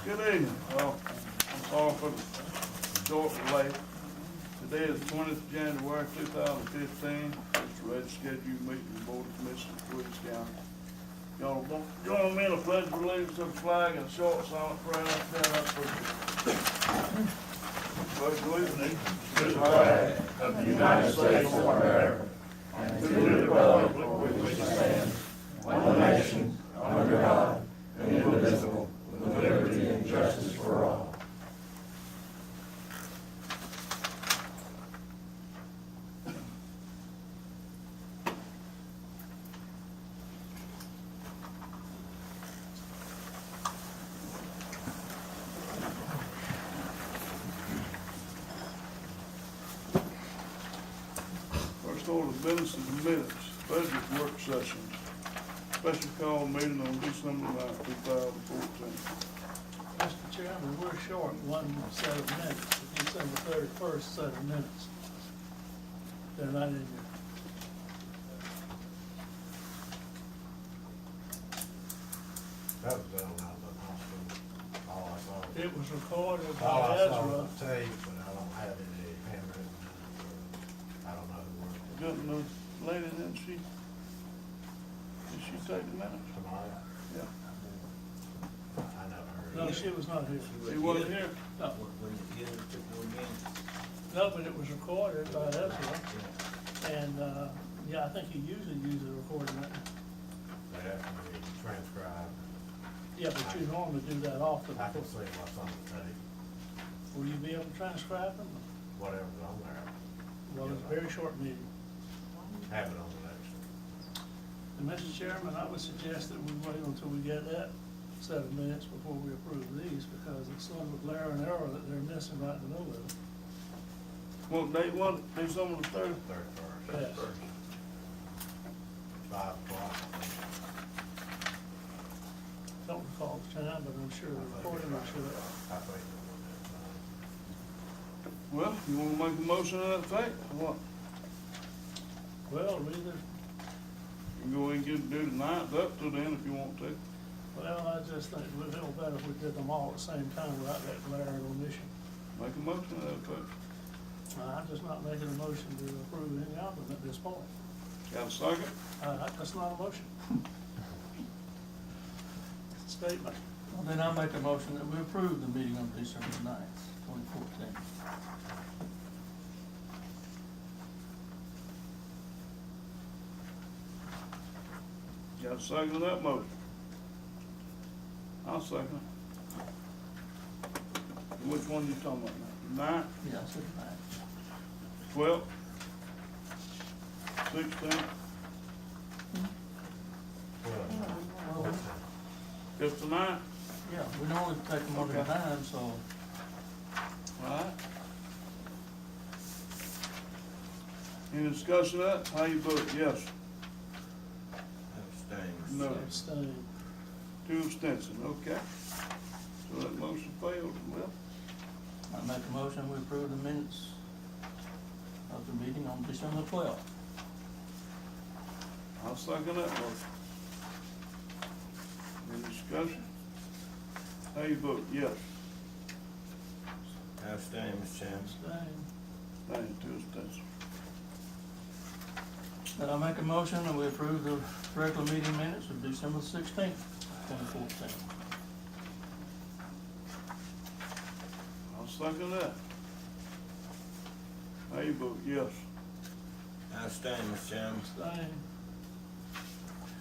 Good evening. Well, I'm sorry for the short delay. Today is 20th January 2015. It's a regular scheduled meeting of the Board of Commissioners of Twiggs County. Y'all join me in a pledge of allegiance to the flag and a short silent prayer. Stand up, please. Pledge allegiance to the flag of the United States of America and to the republic for which it stands, one nation, under God, indivisible, with liberty and justice for all. First order of business is the minutes, budget work sessions. Special call meeting on December 9th, 2014. Mr. Chairman, we're short one set of minutes, the December 31st set of minutes. They're not in here. That was done when I was in hospital. All I saw. It was recorded All by I saw Ezra. was the tape, but I don't have any handwritten minutes, or I don't know who worked it. Got no lady, did she take the minutes? Tomorrow? Yeah. I never heard. No, it. she was not here. She wasn't here? No, no, but it was recorded by Ezra. And, yeah, I think he usually uses a recording. They have to be transcribed. Yeah, but you normally do that often. I can see what's on the tape, Will you be able to transcribe them? whatever's on there. Well, it's a very short meeting. Have it on the next one. And Mr. Chairman, I would suggest that we wait until we get that set of minutes before we approve these, because it's some of the glaring error that they're missing right in the middle of it. Well, they want, do some of the third. 31st. Yes. 5 o'clock. Don't recall the time, but I'm sure the recording will show it. I think. Well, you wanna make a motion to that effect, or what? Well, either, You can go ahead and do the 9th up to then if you want to. well, I just think it would feel better if we did them all at the same time without that glaring omission. Make a motion to that effect. I'm just not making a motion to approve any of them at this point. Got a second? That's not a motion. It's a statement. Well, then I'll make a motion that we approve the meeting on December 9th, 2014. Got a second to that motion? I'll second it. Which one you talking about now? 9th, Yeah, I said 9th. 12th, 16th, Well, just the 9th? Yeah, we normally take them one at a Okay. time, so All right. Any discussion of that? How you vote? Yes. No. Abstain. 2 abstentions, okay. So that motion failed, well, I make a motion we approve the minutes of the meeting on December 12th. I'll second that motion. Any discussion? How you vote? Yes. Abstain, Mr. Chairman. Abstain. Thank you, 2 abstentions. Then I make a motion that we approve the regular meeting minutes of December 16th, 2014. I'll second that. How you vote? Yes. Abstain, Mr. Chairman. Abstain.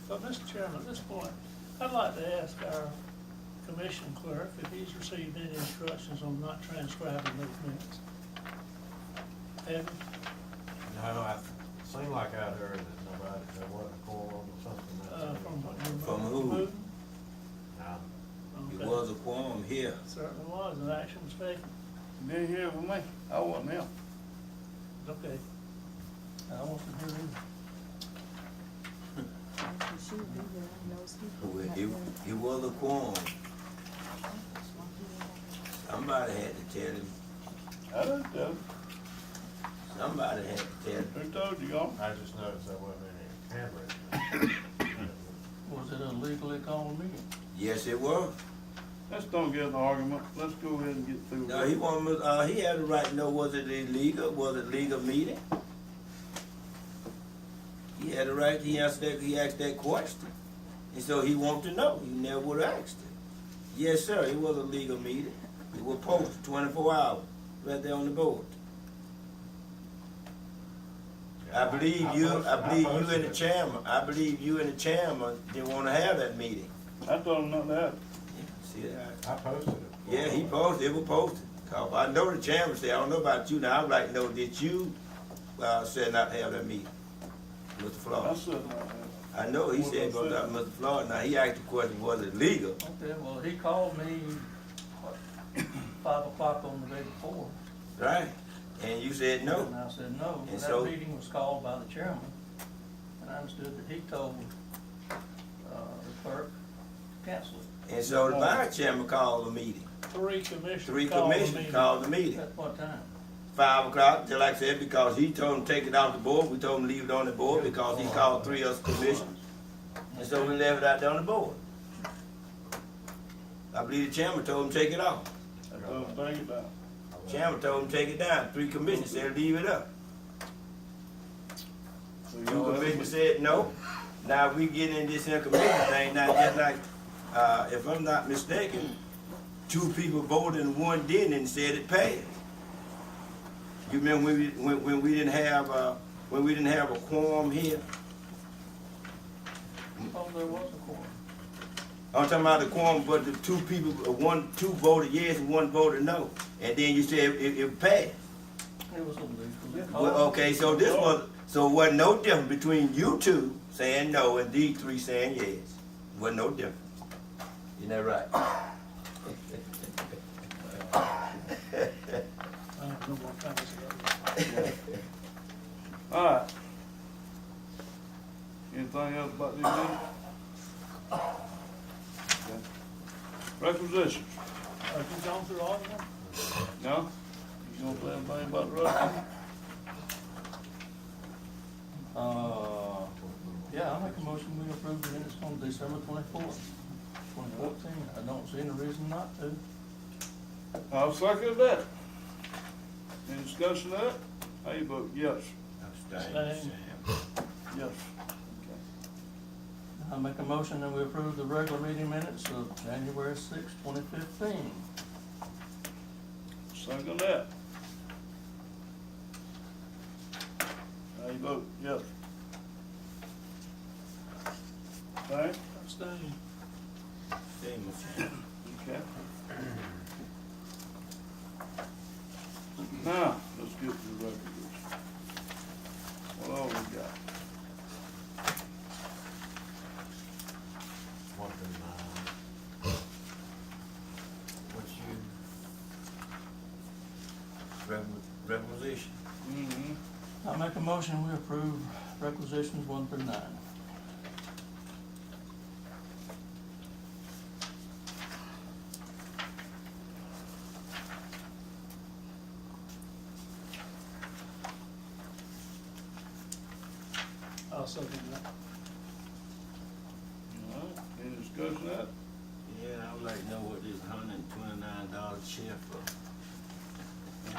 But, Mr. Chairman, at this point, I'd like to ask our commission clerk if he's received any instructions on not transcribing those minutes. Have you? no, I seemed like I heard that there wasn't a quorum or something. From who? No. It Okay. was a quorum here. Certainly was, an action was taken. You didn't hear from me. I wasn't here. Okay. I wasn't here either. It was a quorum. Somebody had to tell him. I didn't tell you. Somebody had to tell him. Who told you, y'all? I just noticed there wasn't any handwritten. Was it a legally called meeting? Yes, it was. let's don't get in an argument, let's go ahead and get through No, this. he he had the right to know, was it illegal, was it legal meeting? He had the right, he asked that question. And so he wanted to know, he never would have asked it. Yes, sir, it was a legal meeting. It was posted 24 hours, right there on the board. I believe you and the chairman didn't want to have that meeting. I told him not to have it. See that? I posted it. Yeah, he posted, it was posted. 'Cause I know the chairman said, I don't know about you now, I'd like to know that you, said not to have that meeting, Mr. I Flores. said not to have it. I know, he said, What but, I said. Mr. Flores, now he asked the question, was it legal? Okay, well, he called me, what, 5 o'clock on the day before. Right? And you said no. And I said no. And That so- meeting was called by the chairman, and I understood that he told, the clerk to cancel it. And so the vice chairman called the meeting. 3 commissioners Three called the commissioners meeting. called the meeting. At what time? 5 o'clock, just like I said, because he told him to take it off the board, we told him to leave it on the board because he called 3 of us commissioners. And so we left it out there on the board. I believe the chairman told him to take it off. I told him, bring it down. Chairman told him to take it down. 3 commissioners said leave it up. So 2 y'all have a commissioners said no. Now we get in this here commission thing, now just like, if I'm not mistaken, 2 people voted and 1 didn't and said it passed. You remember when we didn't have a quorum here? Oh, there was a quorum. I'm talking about the quorum, but the 2 people, 2 voted yes and 1 voted no. And then you said it passed. It was illegal. Well, okay, so it wasn't no difference between you 2 saying no and these 3 saying yes. Wasn't no difference. Isn't that right? I have no more comments about it. All right. Anything else about these minutes? Okay. Requisitions, Have you gone through all of them? no? You gonna say anything about the rest? Yeah, I'll make a motion, we approve the minutes on December 24th, 2014. I don't see any reason not to. I'll second that. Any discussion of that? How you vote? Yes. Abstain. Yes. I'll make a motion that we approve the regular meeting minutes of January 6th, 2015. Second that. How you vote? Yes. Okay? Abstain. Okay. Now, let's get to the requisition. What all we got? 139. What's your requisition? Mm-hmm. I'll make a motion, we approve requisitions 1 through 9. I'll second that. All right, any discussion of that? Yeah, I would like to know what this $129 check for. And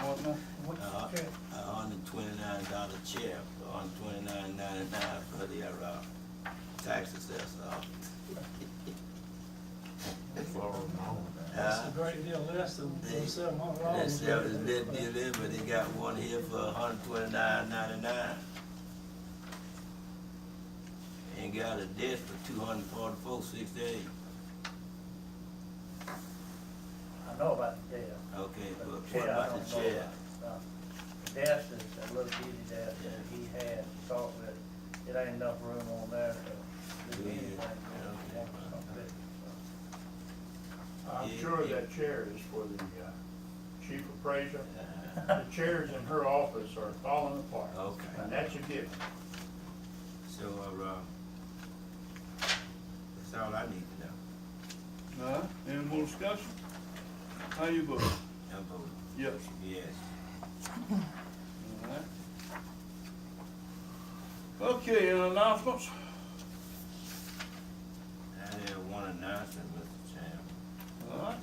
what now? Okay. $129 check for $129.99 for the tax assessor. That's a great deal less than the $700. That's that was that deal there, but they got one here for $129.99. And got a desk for $244.68. I know about the desk. Okay, but but what chair, I about don't the know chair? about. The desk is a little bitty desk that he had to start with. It ain't enough room on there to do Yeah, anything. okay. I'm Yeah, sure yeah. that chair is for the chief appraiser. The chairs in her office are falling apart. Okay. And that's a given. So, that's all I need to know. All right, any more discussion? How you vote? I'm voting Yes. yes. All right. Okay, any announcements? I have one announcement, Mr. Chairman. All right,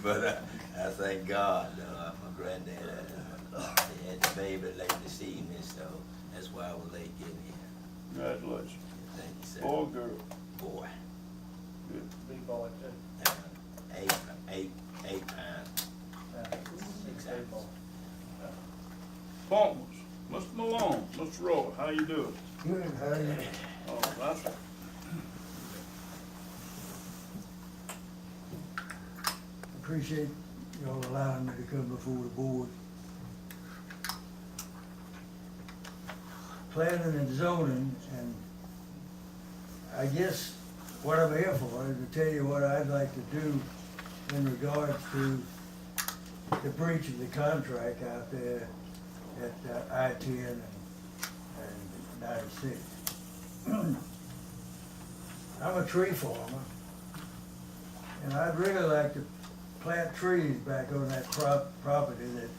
But I thank God, my granddad, he had the baby late this evening, so that's why I was late getting here. Congratulations. Thank you, sir. Boy or girl? Boy. Good. Big boy too. Eight pounds. Six big boy. Appointments. Mr. Malone, Mr. Roy, how you doing? Good, how are you? Oh, that's, Appreciate y'all allowing me to come before the board. Planning and zoning, and I guess what I'm here for is to tell you what I'd like to do in regards to the breach of the contract out there at I-10 and 96. I'm a tree farmer, and I'd really like to plant trees back on that property that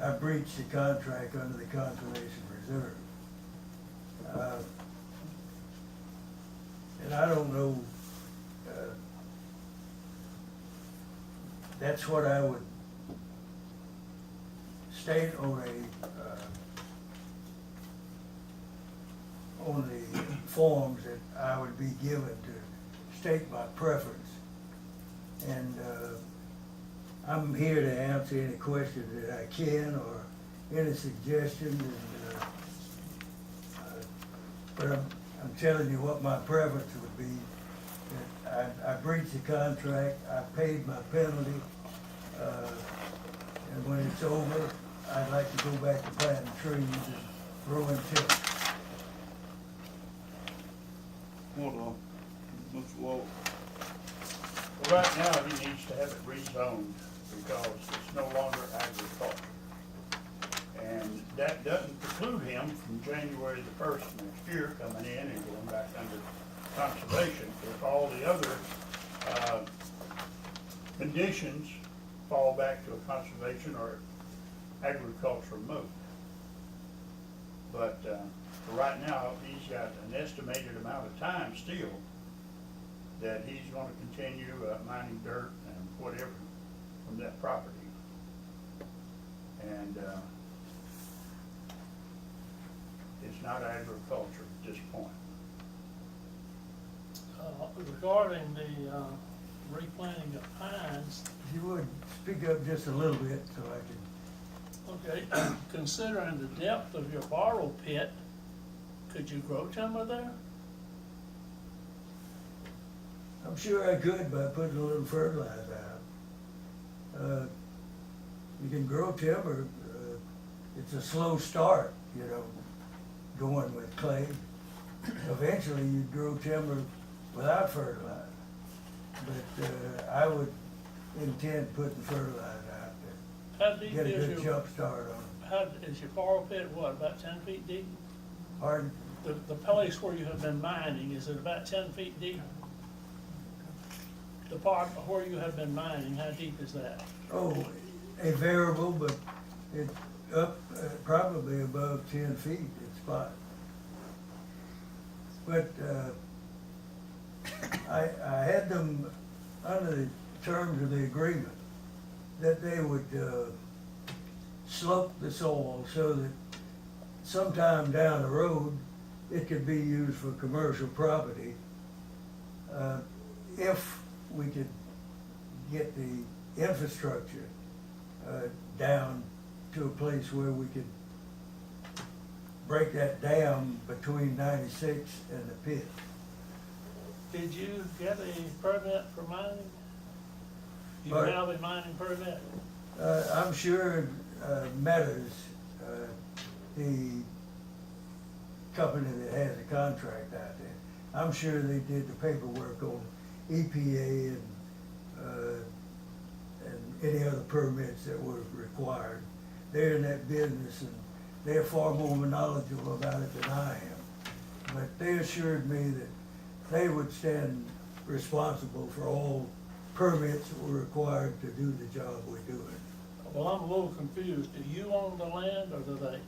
I breached the contract under the Conservation Reserve. And I don't know, that's what I would state on the forms that I would be given to state my preference. And I'm here to answer any questions that I can or any suggestions. And, but I'm telling you what my preference would be. That I breached the contract, I paid my penalty, and when it's over, I'd like to go back to planting trees and growing timber. hold on. Mr. Law. Well, right now, he needs to have it rezoned because it's no longer agriculture. And that doesn't preclude him from January the 1st next year coming in and going back under conservation if all the other conditions fall back to a conservation or agricultural mode. But for right now, he's got an estimated amount of time still that he's going to continue mining dirt and whatever from that property. And it's not agriculture at this point. Regarding the replanting of pines, If you would, speak up just a little bit so I can. okay, considering the depth of your borrow pit, could you grow timber there? I'm sure I could by putting a little fertilizer out. You can grow timber, it's a slow start, you know, going with clay. Eventually you'd grow timber without fertilizer. But I would intend putting fertilizer out How there, deep get a is good your, jump start on it. how, is your borrow pit, what, about 10 feet deep? Pardon? The place where you have been mining, is it about 10 feet deep? The part where you have been mining, how deep is that? Oh, a variable, but it's up probably above 10 feet in spot. But I had them under the terms of the agreement that they would slope the soil so that sometime down the road it could be used for commercial property if we could get the infrastructure down to a place where we could break that dam between 96 and the pit. Did you get a permit for mining? You Pardon? have a mining permit? I'm sure Meadows, the company that has a contract out there, I'm sure they did the paperwork on EPA and any other permits that were required. They're in that business and they're far more knowledgeable about it than I am. But they assured me that they would stand responsible for all permits that were required to do the job we're doing. Well, I'm a little confused. Do you own the land or do they?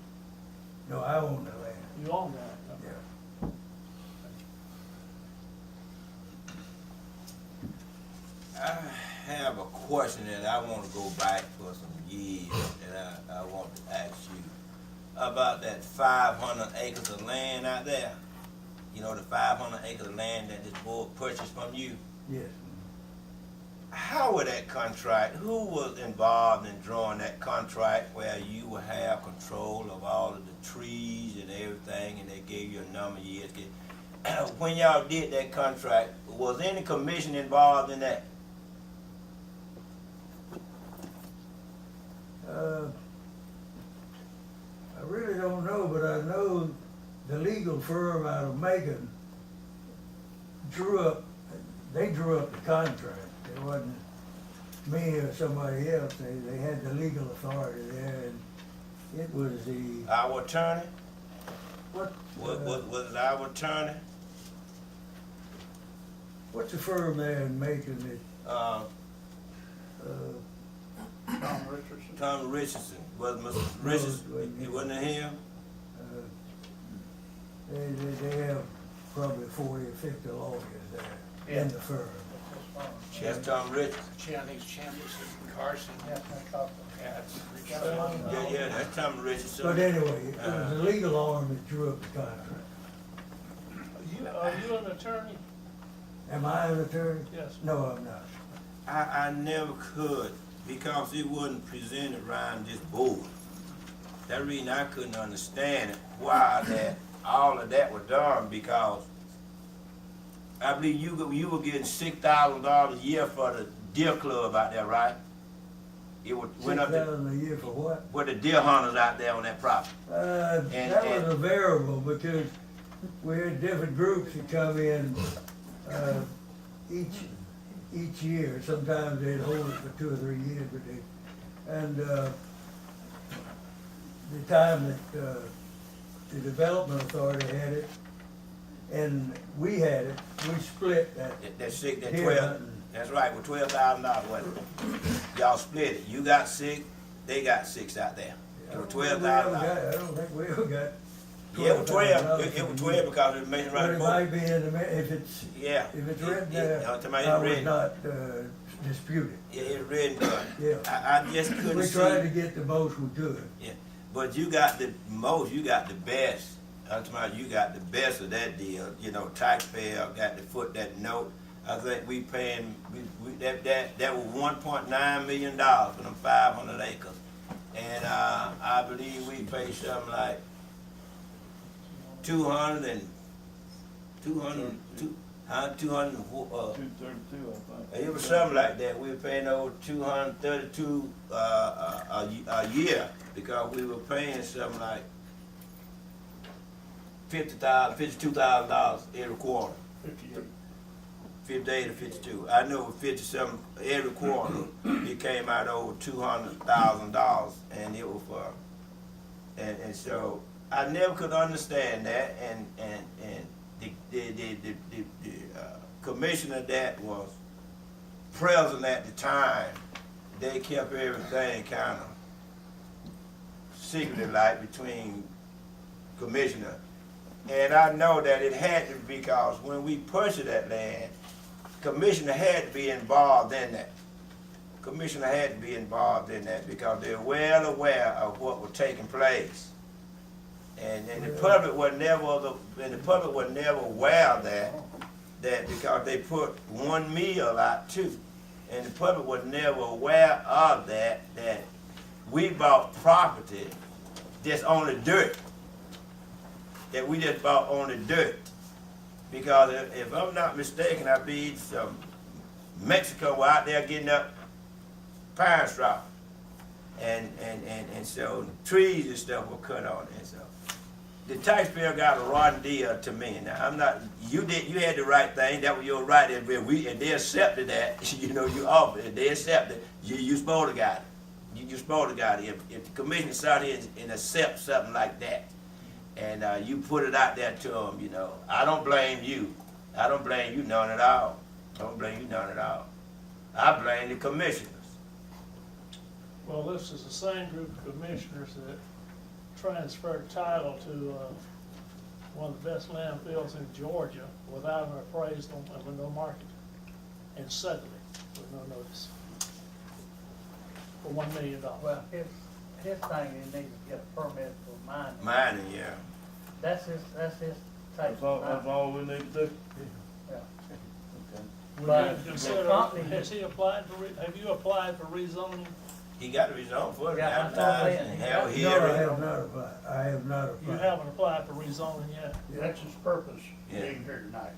No, I own the land, You own that? yeah. I have a question that I want to go back for some years, and I want to ask you about that 500 acres of land out there. You know, the 500 acres of land that this board purchased from you. Yes. How was that contract? Who was involved in drawing that contract where you will have control of all of the trees and everything, and they gave you a number of years? When y'all did that contract, was any commission involved in that? I really don't know, but I know the legal firm out of Macon drew up the contract. It wasn't me or somebody else. They had the legal authority there, and it was the, Our attorney? what, Was it our attorney? what's the firm there in Macon that, Tom Richardson. Tom Richardson. Was Mr. Richardson? It wasn't him? they have probably 40 or 50 lawyers there in the firm. That's Tom Richardson. Channing's Chamberson, Carson. Yeah, I talked to Yeah, it's Yeah, that's Tom Richardson. But anyway, it was the legal arm that drew up the contract. Are you an attorney? Am I an attorney? Yes. No, I'm not. I never could because it wasn't presented around this board. That reason I couldn't understand it, why that all of that was done, because I believe you were getting $6,000 a year for the deer club out there, right? It went up to $6,000 a year for what? with the deer hunters out there on that property. That was a variable because we had different groups that come in each year. Sometimes they'd hold it for 2 or 3 years, but the time that the development authority had it and we had it, we split that. That deer 12. hunting. That's right, with $12,000 wasn't it? Y'all split it. You got 6, they got 6 out there. It was $12,000. I don't think we ever got. Yeah, it was 12. $12,000 It was 12 because it was making But right it before. might be in the, if it's written there, I would not dispute it. Yeah, it's written. Yeah. I just couldn't We see. tried to get the most we could. Yeah, but you got the most. You got the best. I'm talking about you got the best of that deal. You know, taxpayer got to foot that note. I think we paying that was $1.9 million for them 500 acres, and I believe we paid something like 232, I think. 232, I think. It was something like that. We were paying over 232 a year because we were paying something like $52,000 every quarter. 58. 58 or 52. I know 50 something every quarter. It came out over $200,000, and it was for, and so I never could understand that, and the commissioner that was present at the time, they kept everything kind of secretive like between commissioner. And I know that it had to be because when we purchased that land, commissioner had to be involved in that. Commissioner had to be involved in that because they're well aware of what was taking place. And the public was never aware of that because they put 1 meal out too. And the public was never aware of that we bought property that's on the dirt. That we just bought on the dirt. Because if I'm not mistaken, I believe some Mexico were out there getting up pine straw. And so trees and stuff were cut on it. So the taxpayer got a rotten deal to me. Now I'm not, you had the right thing, that was your right, and they accepted that, you know, you offered it, they accepted it, you supposed to got it. You supposed to got it. If the commission sat here and accept something like that, and you put it out there to them, you know, I don't blame you. I don't blame you none at all. I don't blame you none at all. I blame the commissioners. Well, this is the same group of commissioners that transferred title to one of the best landfills in Georgia without an appraisal and with no marketing, and suddenly, with no notice. for $1 million. Well, his thing, he needs to get a permit for mining. Mining, yeah. That's his take. That's all we need to do? Yeah. Okay. We But need to consider, the company- has he applied for, have you applied for rezoning? He got the result for it, Yeah, I told advertising, him. have a No, I hearing. have not applied. I have not You applied. haven't applied for rezoning yet? That's his purpose, Yeah. being here tonight.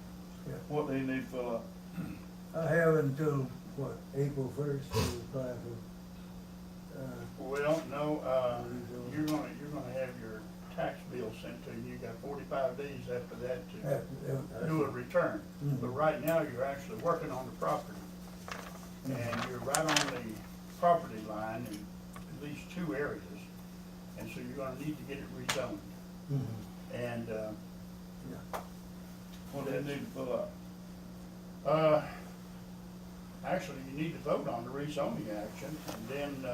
What do you need to fill out? I have until, what, April 1st to apply for, Well, no, you're gonna have your tax bill sent to you. You got 45 days after that to do a return. Mhm. But right now, you're actually working on the property. And you're right on the property line in at least 2 areas. And so you're gonna need to get it rezoned. Mhm. And, What do you need to fill out? actually, you need to vote on the rezoning action. And then,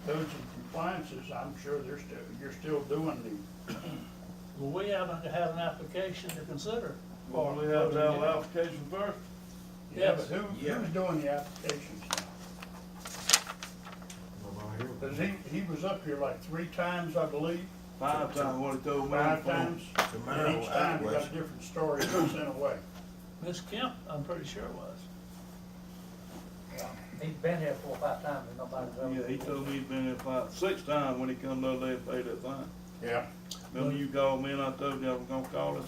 codes and compliances, I'm sure you're still doing Well, we haven't had an application to consider. Well, we have to have an application first? the, yeah, Yes. but who's doing the applications now? Nobody here. Cause he was up here like 3 times, I believe, 5 times what he told me. 5 times. Tomorrow, And each time he got a question. different story and was sent away. Ms. Kemp, I'm pretty sure was. He's been here 4 or 5 times and nobody's ever. Yeah, he told me he'd been here 6 times when he come the other day and paid that fine. Yeah. Remember you called me and I told you I was gonna call him?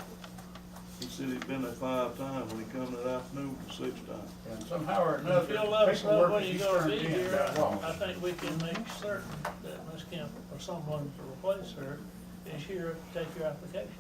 He said he'd been there 5 times when he come that afternoon for 6 times. And somehow or If another, you'll let us know paperwork when that you're he's gonna turned be in here, got lost. I think we can make certain that Ms. Kemp or someone to replace her is here to take your application.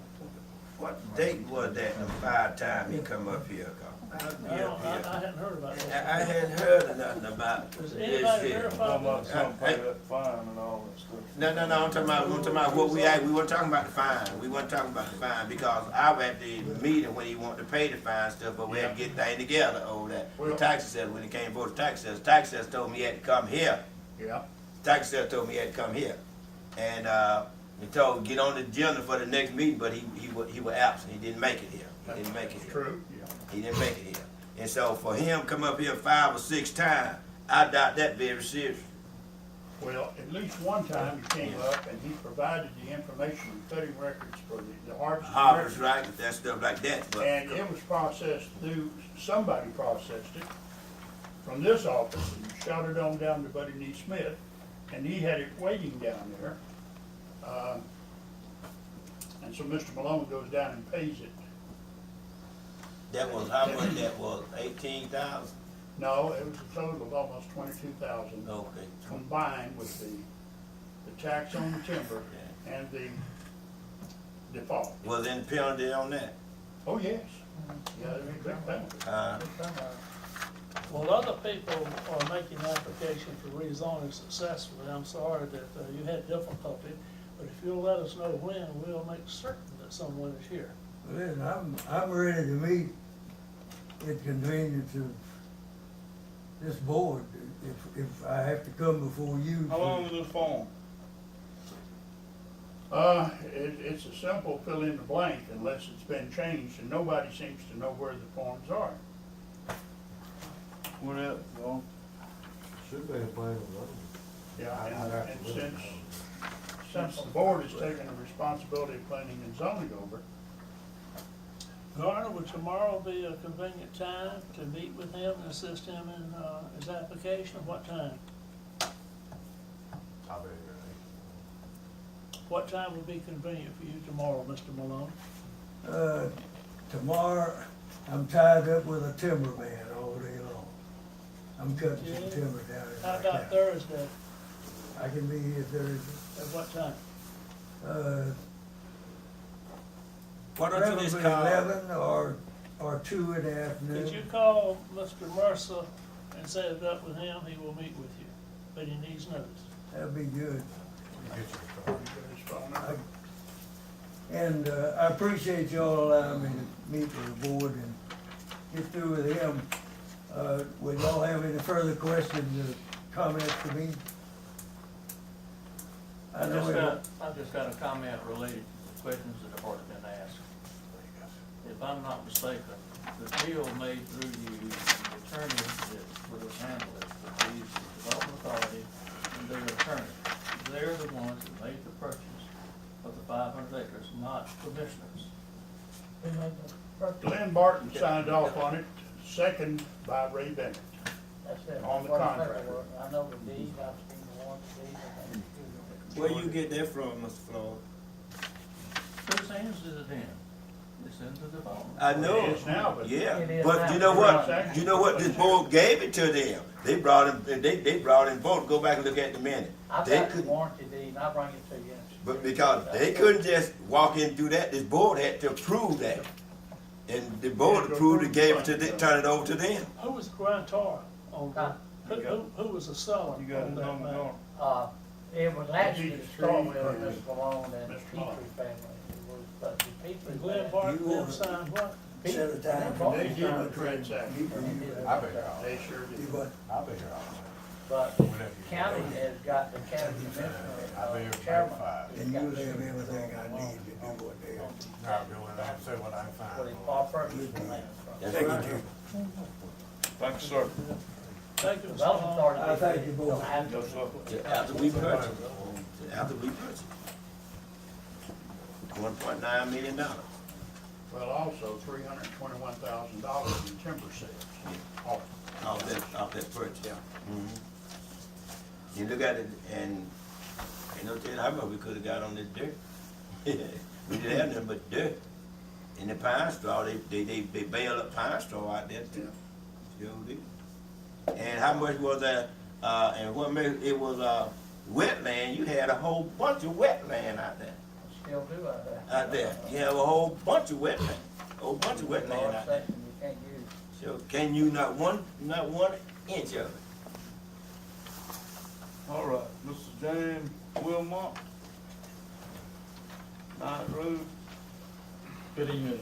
What date was that, the 5 time he come up here? I hadn't heard about that. I hadn't heard of nothing about Does this anybody shit. verify Talking about this? some pay that fine and all that stuff. No, I'm talking about what we weren't talking about the fine. We weren't talking about the fine because I was at the meeting when he wanted to pay the fine stuff, but we had to get things together over that. The Well- tax assessor, when he came for the tax assessor told me he had to come here. Yeah. Tax assessor told me he had to come here. And, he told, get on the agenda for the next meeting, but he was absent. He didn't make it here. He didn't make it here. True, yeah. He didn't make it here. And so for him to come up here 5 or 6 times, I doubt that very seriously. Well, at least one time he came up and he provided the information and cutting records for the harvest. Harvest, records. right, that stuff like that, but. And it was processed through, somebody processed it from this office and shot it on down to Buddy Nee Smith. And he had it waiting down there. And so Mr. Malone goes down and pays it. That was, how much that was, 18,000? No, it was a total of almost 22,000 Okay. combined with the tax on the timber and the default. Was any penalty on that? Oh, yes. Yeah, there's a big penalty. Well, other people are making application for rezoning successfully. I'm sorry that you had difficulty, but if you'll let us know when, we'll make certain that someone is here. listen, I'm ready to meet at convenience of this board, if I have to come before you. How long is this form? It's a simple fill in the blank unless it's been changed, and nobody seems to know where the forms are. What else, Joan? Should be a plan of road. Yeah, I'd have and to look at since the board has taken the responsibility of planning and zoning over, Garner, would tomorrow be a convenient time to meet with him and assist him in his application? What time? I'll be here. What time would be convenient for you tomorrow, Mr. Malone? Tomorrow, I'm tied up with a timberman all day long. I'm cutting some Yeah. timber down in How my about town. Thursday? I can be here Thursday. At what time? Why don't you Probably just call? 11 or 2 in the afternoon. Could you call Mr. Mercer and set it up with him? He will meet with you, but he needs notice. That'd be good. Get your car. you got his phone number. And I appreciate y'all allowing me to meet with the board and get through with him. Would y'all have any further questions or comments to me? I know it. I've just got a comment related to the questions that have already been asked. If I'm not mistaken, the deal made through you, the attorney that would have handled it, would be the development authority and their attorney. They're the ones that made the purchase of the 500 acres, not commissioners. Glenn Barton signed off on it, second by Ray Bennett. That's it. On the What the contract. paperwork. I know the deed, I've seen the one deed, I think it's Where you get that from, Mr. Floyd? Whose hands is it in? It's in the development. I know. It is now, but- Yeah, It is but now. you know what? Exactly. You know what? This board gave it to them. They brought him. They brought him both. Go back and look at the minute. I've They got the could, warranty deed, and I'll bring it to you. but because they couldn't just walk in through that, this board had to approve that, and the board approved it, gave it to them, turned it over to them. Who was grantor on Huh? the, who was the seller You got on it that on the land? door. It was actually to start with, and Mr. Malone and the Mr. Petrie Malone. family. It was, but the Petrie And Glenn family. Barton You then want- signed what? Set a time They for They me. did the transaction. I've been here all They day. sure You did. what? I've been here all day. But Whatever you county want. has got the county commissioner, I've been here for chairman. 5. And you have everything I need to do what they are. Not doing that, say what I find. Where they bought purchased the land from. That's Thank right. you, Thank you, sir. Thank you, Mr. Development Malone. authority. I thank you both. Yes, sir. Yeah, after we purchased, after we purchased, $1.9 million. Well, also $321,000 in timber sales. Off that purchase. Yeah. You look at it, and ain't no telling how much we could've got on this dirt. We didn't have nothing but dirt. And the pine straw, they bailed up pine straw out there too. Sure did. And how much was that, and what made, it was, wetland, you had a whole bunch of wetland out there. Still do out there. Out there, you have a whole bunch of wetland, Large out there. section you can't use. So can you not one inch of it? All right, Mr. James Wilmoth. Knight Road. Good evening,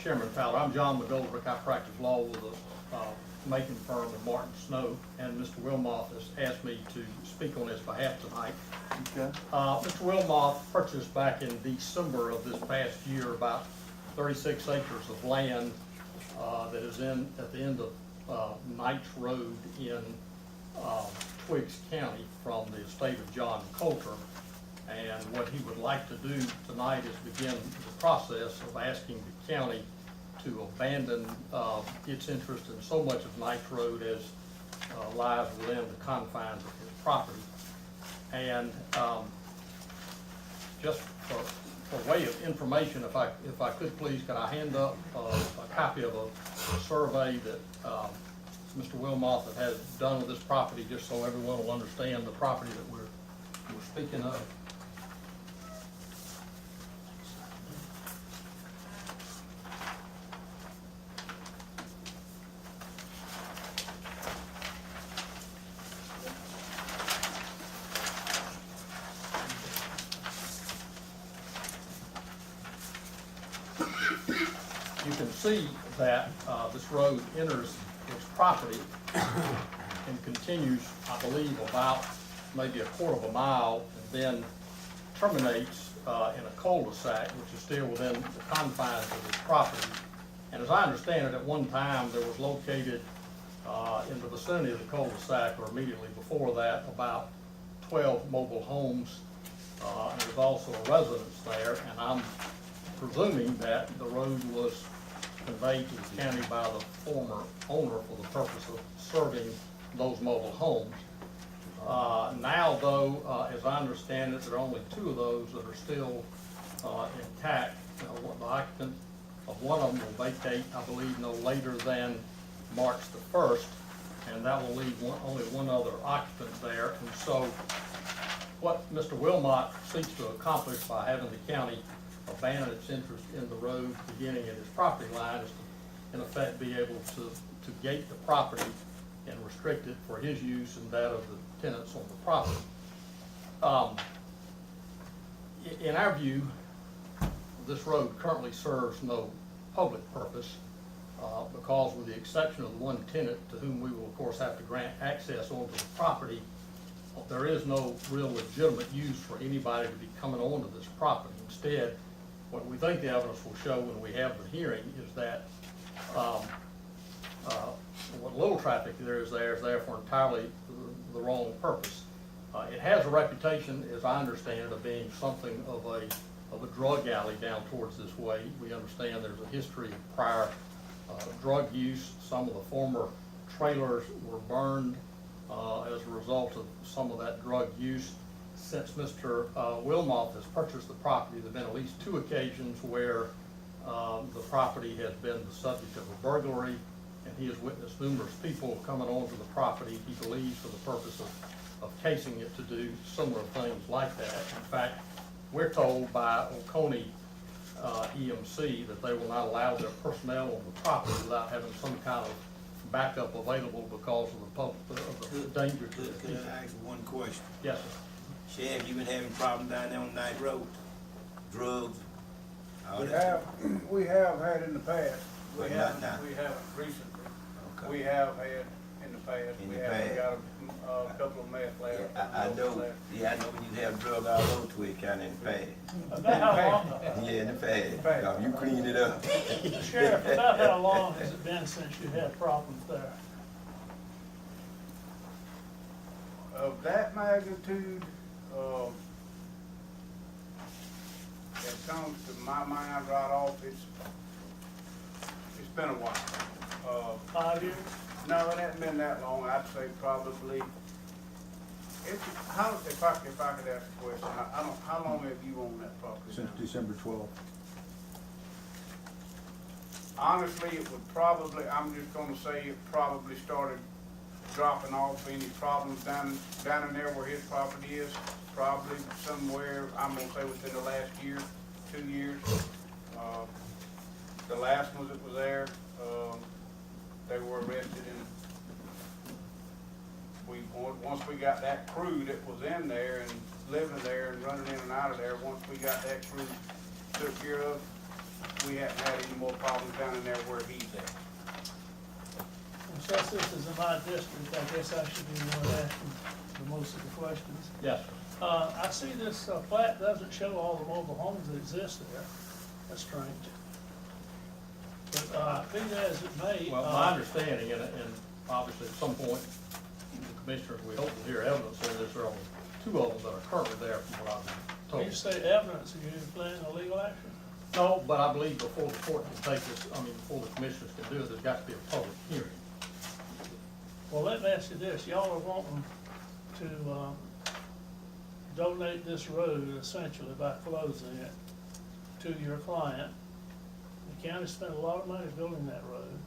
Chairman Fowler. I'm John McGoldrick. I practice law with a making firm of Martin Snow, and Mr. Wilmoth has asked me to speak on his behalf tonight. Okay. Mr. Wilmoth purchased back in December of this past year about 36 acres of land that is at the end of Knights Road in Twiggs County from the estate of John Coulter. And what he would like to do tonight is begin the process of asking the county to abandon its interest in so much of Knights Road as lies within the confines of his property. And just for way of information, if I could please, can I hand up a copy of a survey that Mr. Wilmoth has done with this property, just so everyone will understand the property that we're speaking of. You can see that this road enters its property and continues, I believe, about maybe a quarter of a mile, and then terminates in a cul-de-sac, which is still within the confines of its property. And as I understand it, at one time, there was located in the vicinity of the cul-de-sac, or immediately before that, about 12 mobile homes. And there's also a residence there, and I'm presuming that the road was conveyed to the county by the former owner for the purpose of serving those mobile homes. Now, though, as I understand it, there are only 2 of those that are still intact. The occupant of one of them will vacate, I believe, no later than March the 1st, and that will leave only one other occupant there. And so what Mr. Wilmot seeks to accomplish by having the county abandon its interest in the road beginning at its property line is to, in effect, be able to gate the property and restrict it for his use and that of the tenants on the property. In our view, this road currently serves no public purpose because, with the exception of the one tenant to whom we will, of course, have to grant access onto the property, there is no real legitimate use for anybody to be coming onto this property. Instead, what we think the evidence will show when we have the hearing is that what little traffic there is there for entirely the wrong purpose. It has a reputation, as I understand it, of being something of a drug alley down towards this way. We understand there's a history of prior drug use. Some of the former trailers were burned as a result of some of that drug use. Since Mr. Wilmoth has purchased the property, there have been at least 2 occasions where the property has been the subject of a burglary, and he has witnessed numerous people coming onto the property, he believes, for the purpose of casing it to do similar things like that. In fact, we're told by Oconee EMC that they will not allow their personnel on the property without having some kind of backup available because of the danger to the Could people. I ask one question? Yes, sir. Sheriff, you been having problems down there on Night Road? Drugs? all We that? we have had in the past. But not now. We haven't recently. Okay. We have had in the past. In We the have past. got a couple of meth labs. Yeah, I know, yeah, I know when you have drugs all over Twiggs County in the past. About how long, Yeah, in the past. Past. No, you clean it up. Sheriff, about how long has it been since you had problems there? Of that magnitude, it comes to my mind right off, it's been a while. 5 years? No, it hasn't been that long. I'd say probably, if I could ask a question, I don't, how long have you owned that property Since now? December 12th. Honestly, it would probably, I'm just gonna say it probably started dropping off. Any problems down in there where his property is, probably somewhere, I'm gonna say within the last year, 2 years. The last one that was there, they were arrested once we got that crew that was in there and living there and running in and out of there, once we got that crew took care of, we haven't had any more problems down in there where he's at. And since this is in my district, I guess I should be the one asking the most of the questions. Yes, sir. I see this plat doesn't show all the mobile homes that exist there. That's strange. But be that as it may. Well, my understanding, and obviously at some point, the commissioners, we hope to hear evidence on this, there are only 2 of them that are currently there from what I've been When you told. say evidence, are you planning a legal action? No, but I believe before the court can take this, before the commissioners can do it, there's got to be a public hearing. Well, let me ask you this, y'all are wanting to donate this road essentially by closing it to your client. The county spent a lot of money building that road.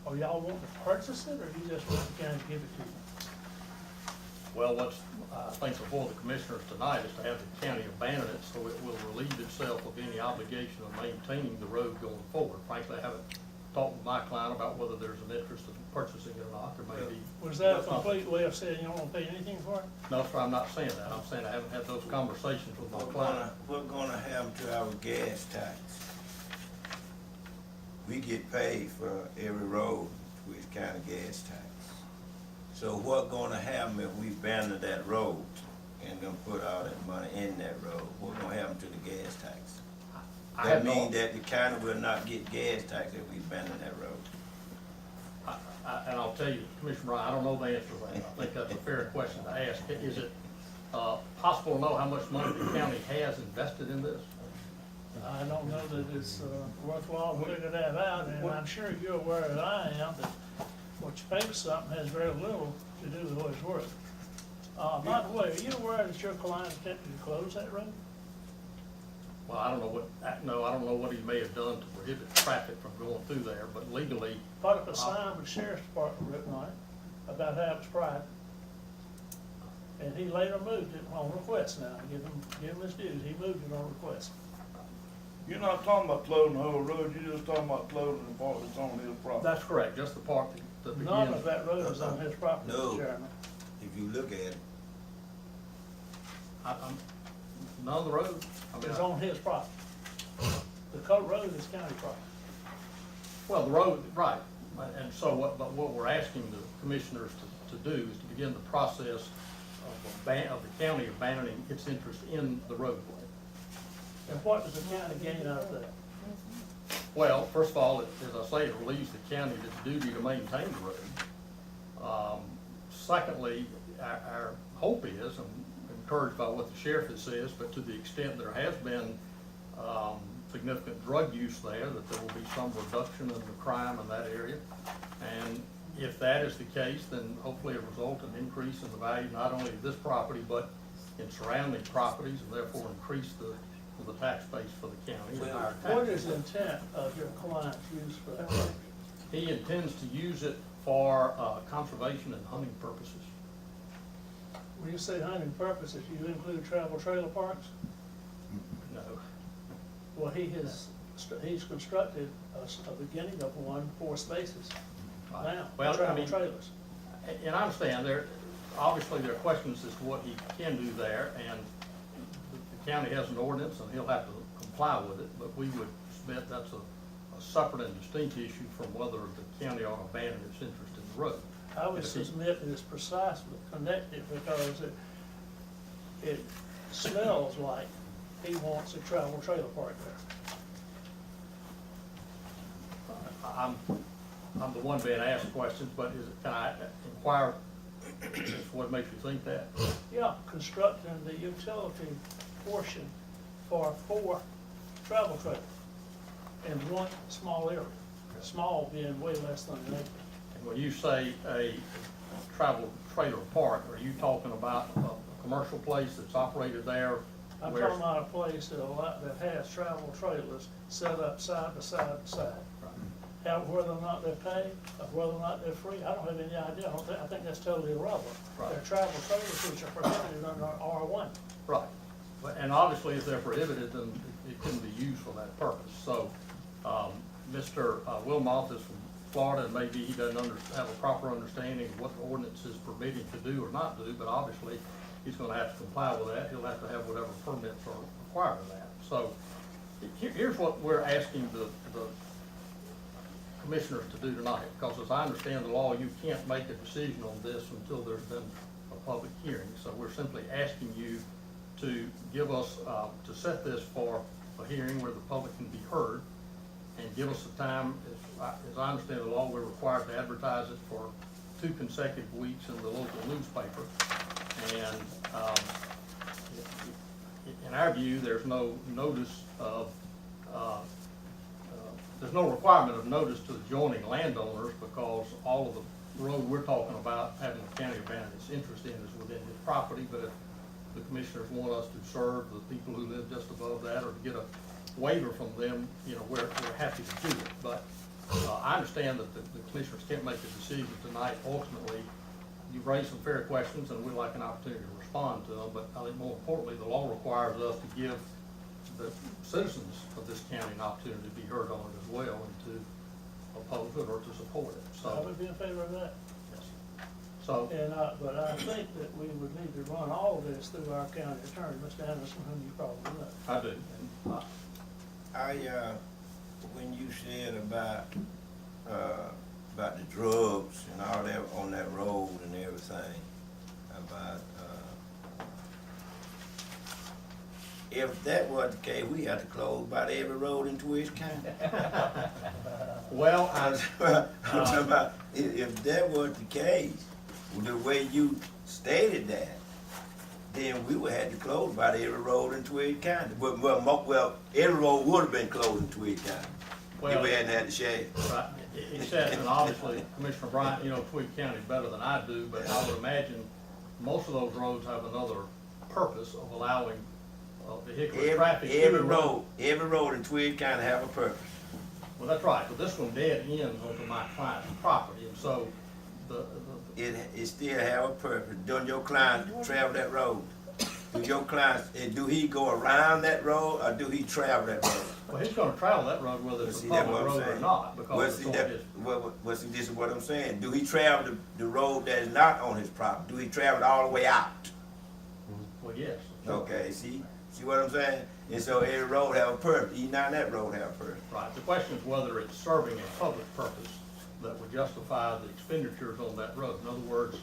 Are y'all wanting to purchase it, or you just want the county to give it to you? Well, what's, I think before the commissioners tonight is to have the county abandon it so it will relieve itself of any obligation of maintaining the road going forward. Frankly, I haven't talked with my client about whether there's an interest in purchasing it or not. There may be. Was that a complete way of saying you don't want to pay anything for it? No, sir, I'm not saying that. I'm saying I haven't had those conversations with my client. What's gonna happen to our gas tax? We get paid for every road with county gas tax. So what's gonna happen if we abandon that road and then put all that money in that road? What's gonna happen to the gas tax? I That have no- means that the county will not get gas tax if we abandon that road. And I'll tell you, Commissioner Bryant, I don't know the answer to that. I think that's a fair question to ask. Is it possible to know how much money the county has invested in this? I don't know that it's worthwhile to figure that out, and I'm sure you're aware that I am, that what you pay for something has very little to do with what it's worth. By the way, are you aware that your client attempted to close that road? Well, I don't know what he may have done to prohibit traffic from going through there, but legally, Put up a sign with the sheriff's department written on it about how it's private. And he later moved it on request now, give him his dues, he moved it on request. You're not talking about closing the whole road, you're just talking about closing the part that's on his property. that's correct, just the part that None begins. of that road is on his property, No. Mr. Chairman. If you look at it, None of the road, It's on his property. The Coat Road is county property. well, the road, right, and so what we're asking the commissioners to do is to begin the process of the county abandoning its interest in the roadway. And what does the county gain out of that? Well, first of all, as I say, it relieves the county of its duty to maintain the road. Secondly, our hope is, and encouraged by what the sheriff has says, but to the extent there has been significant drug use there, that there will be some reduction in the crime in that area. And if that is the case, then hopefully it result in an increase in the value not only of this property, but in surrounding properties, and therefore increase the tax base for the county. and higher What taxes. is the intent of your client's use for that property? He intends to use it for conservation and hunting purposes. When you say hunting purposes, you include travel trailer parks? No. Well, he's constructed a beginning of 4 spaces now, Well, I travel mean, trailers. and I understand obviously there are questions as to what he can do there, and the county has an ordinance and he'll have to comply with it, but we would submit that's a separate and distinct issue from whether the county ought to abandon its interest in the road. I would submit that it's precisely connected because it smells like he wants a travel trailer park there. I'm the one being asked questions, but can I inquire what makes you think that? Yeah, constructing the utility portion for 4 travel trailers in one small area. Small being way less than an acre. And when you say a travel trailer park, are you talking about a commercial place that's operated there? I'm where- talking about a place that has travel trailers set up side by side by side. Now, whether or not they're paid, or whether or not they're free, I don't have any idea. I think that's totally irrelevant. Right. They're travel trailers which are prohibited under R1. Right, and obviously if they're prohibited, then it couldn't be used for that purpose. So, Mr. Wilmoth is from Florida, and maybe he doesn't have a proper understanding of what the ordinance is permitting to do or not do, but obviously he's gonna have to comply with that. He'll have to have whatever permits are required of that. So, here's what we're asking the commissioners to do tonight, because as I understand the law, you can't make a decision on this until there's been a public hearing. So we're simply asking you to give us, to set this for a hearing where the public can be heard, and give us a time, as I understand the law, we're required to advertise it for 2 consecutive weeks in the local newspaper. And in our view, there's no notice of, there's no requirement of notice to the adjoining landowners, because all of the road we're talking about, having the county abandon its interest in, is within his property. But if the commissioners want us to serve the people who live just above that, or to get a waiver from them, we're happy to do it. But I understand that the commissioners can't make a decision tonight. Ultimately, you've raised some fair questions, and we'd like an opportunity to respond to them. But I think more importantly, the law requires us to give the citizens of this county an opportunity to be heard on it as well, and to oppose it or to support it. I So, would be in favor of that. yes. So, But I think that we would need to run all of this through our county attorney, Mr. Anderson, whom you probably know. I do. And, When you said about the drugs and all that on that road and everything, about, if that was the case, we had to close about every road in Twiggs County. well, I'm talking about, if that was the case, the way you stated that, then we would have to close about every road in Twiggs County. Well, every road would have been closed in Twiggs County if Well, we hadn't had the shade. right, except, and obviously Commissioner Bryant, Twiggs County better than I do, but I would imagine most of those roads have another purpose of allowing vehicular traffic. to Every the road in Twiggs County have a purpose. Well, that's right, but this one dead ends onto my client's property, and so It still have a purpose. Don't your client travel that road? Do your client, do he go around that road, or do he travel that road? well, he's gonna travel that road whether it's See, a that's public what I'm road or saying. not, Well, because see, it's on that, his. well, see, this is what I'm saying. Do he travel the road that is not on his property? Do he travel all the way out? Well, yes. Okay, see what I'm saying? And so every road have a purpose. Even now that road have a purpose. Right, the question is whether it's serving a public purpose that would justify the expenditures on that road. In other words,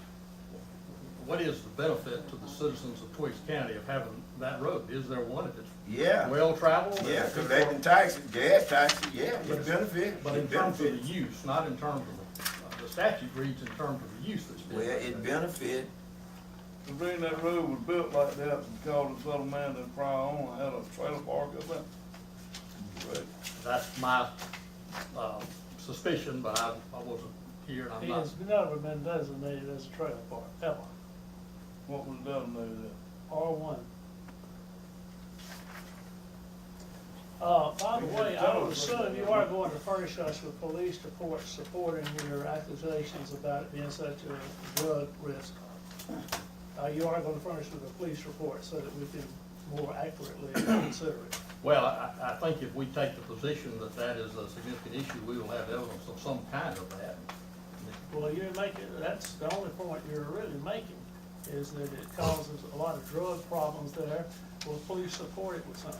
what is the benefit to the citizens of Twiggs County of having that road? Is there one if it's Yeah, well-traveled? yeah, collecting taxes, gas taxes, yeah, it benefit. But in It terms of the benefits. use, not in terms of, the statute reads in terms of the use that's being. Well, it benefit. The reason that road was built like that, because this other man that prior owner had a trailer park up there. Right. That's my, suspicion, but I wasn't here and I'm He not. has never been designated as a trailer park, ever. What was done there? R1. By the way, I would assume you are going to furnish us with police reports supporting your accusations about it being such a drug risk. You are going to furnish with a police report so that we can more accurately consider it. Well, I think if we take the position that that is a significant issue, we will have evidence of some kind of that. Well, you're making, that's the only point you're really making, is that it causes a lot of drug problems there. Will police support it with something?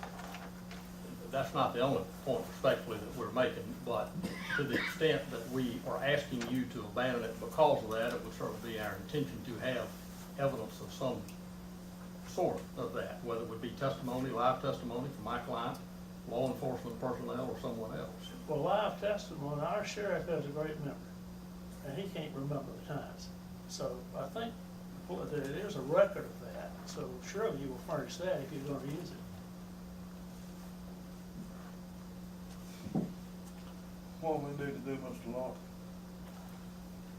That's not the only point respectfully that we're making, but to the extent that we are asking you to abandon it because of that, it would certainly be our intention to have evidence of some sort of that, whether it would be testimony, live testimony from my client, law enforcement personnel, or someone else. Well, live testimony, our sheriff has a great memory, and he can't remember the times. So I think there's a record of that, so surely you will furnish that if you're gonna use it. What we need to do, Mr. Locke?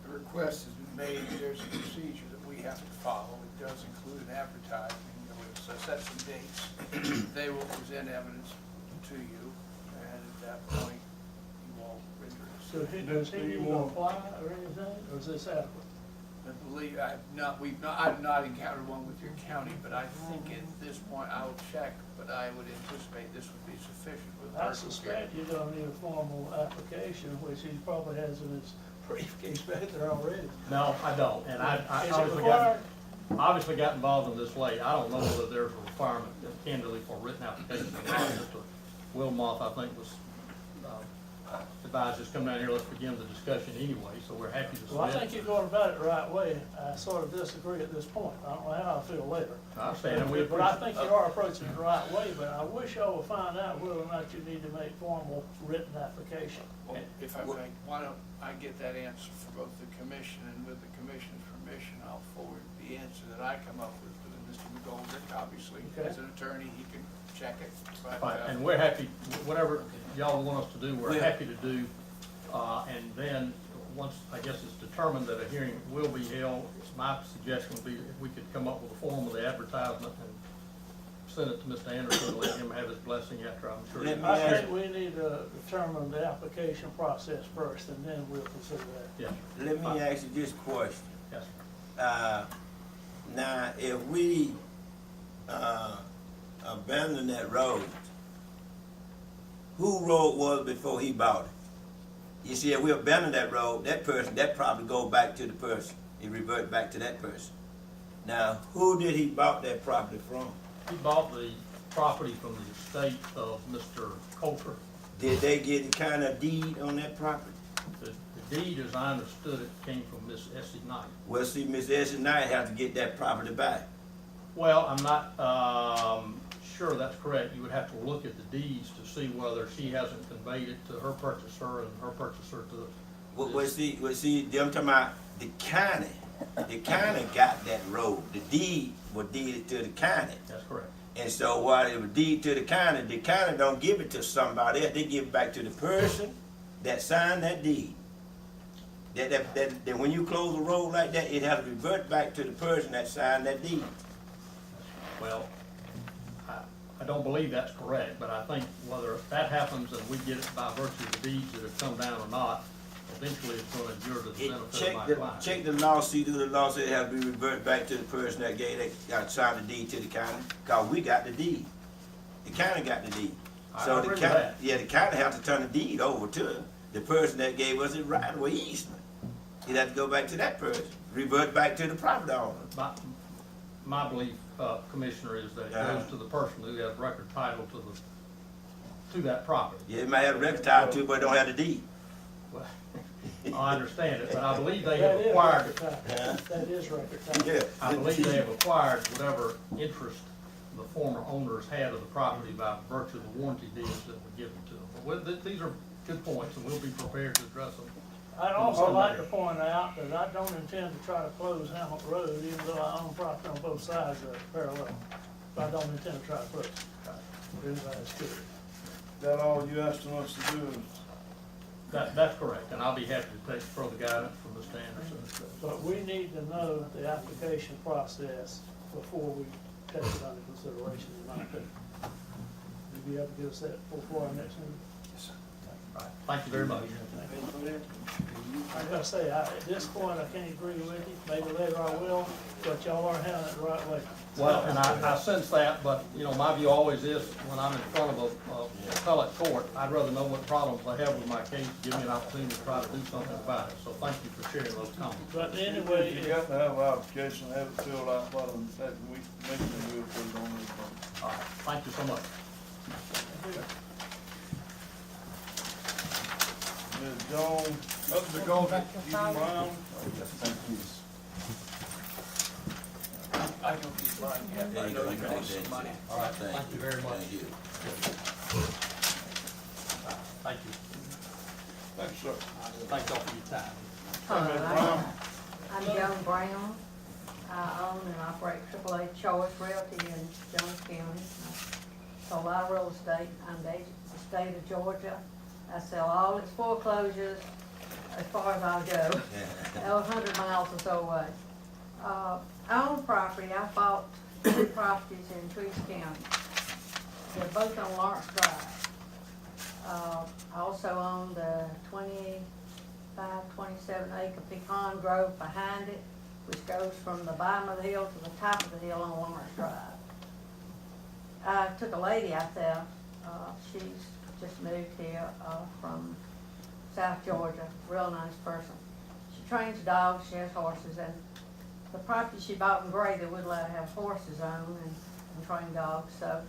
The request has been made, there's a procedure that we have to follow. It does include an advertising, it sets some dates. They will present evidence to you, and at that point, you all render a So decision. does he need to apply or anything, or is this adequate? I believe, I've not encountered one with your county, but I think at this point, I will check, but I would anticipate this would be sufficient with I personal suspect you're gonna need a formal application, which he probably has in his briefcase back there already. No, I don't, and I Is it obviously got involved in this late. I don't know whether there's a requirement candidly for written application. Mr. Wilmoth, I think, was advised us come down here, let's begin the discussion anyway, so we're happy to submit. Well, I think you're going about it the right way. I sort of disagree at this point. I don't know how I feel later. I understand, and we But I appreciate. think you are approaching it the right way, but I wish I would find out whether or not you need to make formal written application. Well, if I may, why don't I get that answer for both the commission, and with the commission's permission, I'll forward the answer that I come up with to Mr. McGoldrick. Obviously, Okay. as an attorney, he can check it. But, Right, and we're happy, whatever y'all want us to do, we're happy to do. And then, once, I guess it's determined that a hearing will be held, my suggestion would be if we could come up with a form of the advertisement and send it to Mr. Anderson, and let him have his blessing after, I'm sure. Let me I ask- think we need to determine the application process first, and then we'll consider that. Yes, Let me ask you this question. yes, sir. Now, if we, abandon that road, who road was before he bought it? You see, if we abandon that road, that person, that probably go back to the person. It revert back to that person. Now, who did he bought that property from? He bought the property from the estate of Mr. Coulter. Did they get the kind of deed on that property? The deed, as I understood it, came from Miss Essie Knight. Well, see, Miss Essie Knight have to get that property back. Well, I'm not sure that's correct. You would have to look at the deeds to see whether she hasn't conveyed it to her purchaser and her purchaser to the. Well, see, them talking about the county. The county got that road. The deed was deeded to the county. That's correct. And so while it was deed to the county don't give it to somebody else. They give it back to the person that signed that deed. That when you close a road like that, it has to revert back to the person that signed that deed. Well, I don't believe that's correct, but I think whether that happens and we get it by virtue of the deeds that have come down or not, eventually it's going to endure to the benefit of my client. Check the law, see do the law say it has to be reverted back to the person that signed the deed to the county, cause we got the deed. The county got the deed. I So the agree with county, that. yeah, the county have to turn the deed over to the person that gave us the right of way easement. It had to go back to that person, revert back to the property owner. My belief, Commissioner, is that it goes to the person who has record title to that property. Yeah, it might have a record title too, but it don't have the deed. Well, I understand it, but I believe they That have is acquired, record time. That is record time. Yeah. I believe they have acquired whatever interest the former owners had of the property by virtue of the warranty deeds that were given to them. But these are good points, and we'll be prepared to address them. I'd also like to point out that I don't intend to try to close Hamlet Road, even though I own property on both sides of it parallel. But I don't intend to try to close it. For anybody's curious. That all you asking us to do is, That's correct, and I'll be happy to take further guidance from Mr. Anderson. But we need to know the application process before we take it under consideration, in my opinion. Will you be able to give us that before our next meeting? Right. Thank you very much. Like I say, at this point, I can't agree with you, maybe later I will, but y'all are handling it the right way. Well, and I sense that, but, you know, my view always is, when I'm in front of a appellate court, I'd rather know what problems I have with my case, give me an opportunity to try to do something about it. So thank you for sharing those comments. But anyway, you got to have an application, have it filled out by the next week, next week we'll put it on this one. All right, thank you so much. Ms. Joan, Mr. Goldie, you Brown. I don't need mine yet, but I know you got some money. All right, thank you very much. Thank you. Thanks, sir. Thanks all for your time. Brown. I'm Joan Brown. I own and operate AAA Choice Realty in Jones County. I sell a lot of real estate. I'm the agent of the state of Georgia. I sell all its foreclosures as far as I'll go, 100 miles or so away. I own property. I bought 2 properties in Twiggs County. They're both on Lawrence Drive. I also own the 27 acre pecan grove behind it, which goes from the bottom of the hill to the top of the hill on Lawrence Drive. I took a lady out there, she's just moved here from South Georgia, real nice person. She trains dogs, she has horses, and the property she bought in Gray, they wouldn't let her have horses on and train dogs, so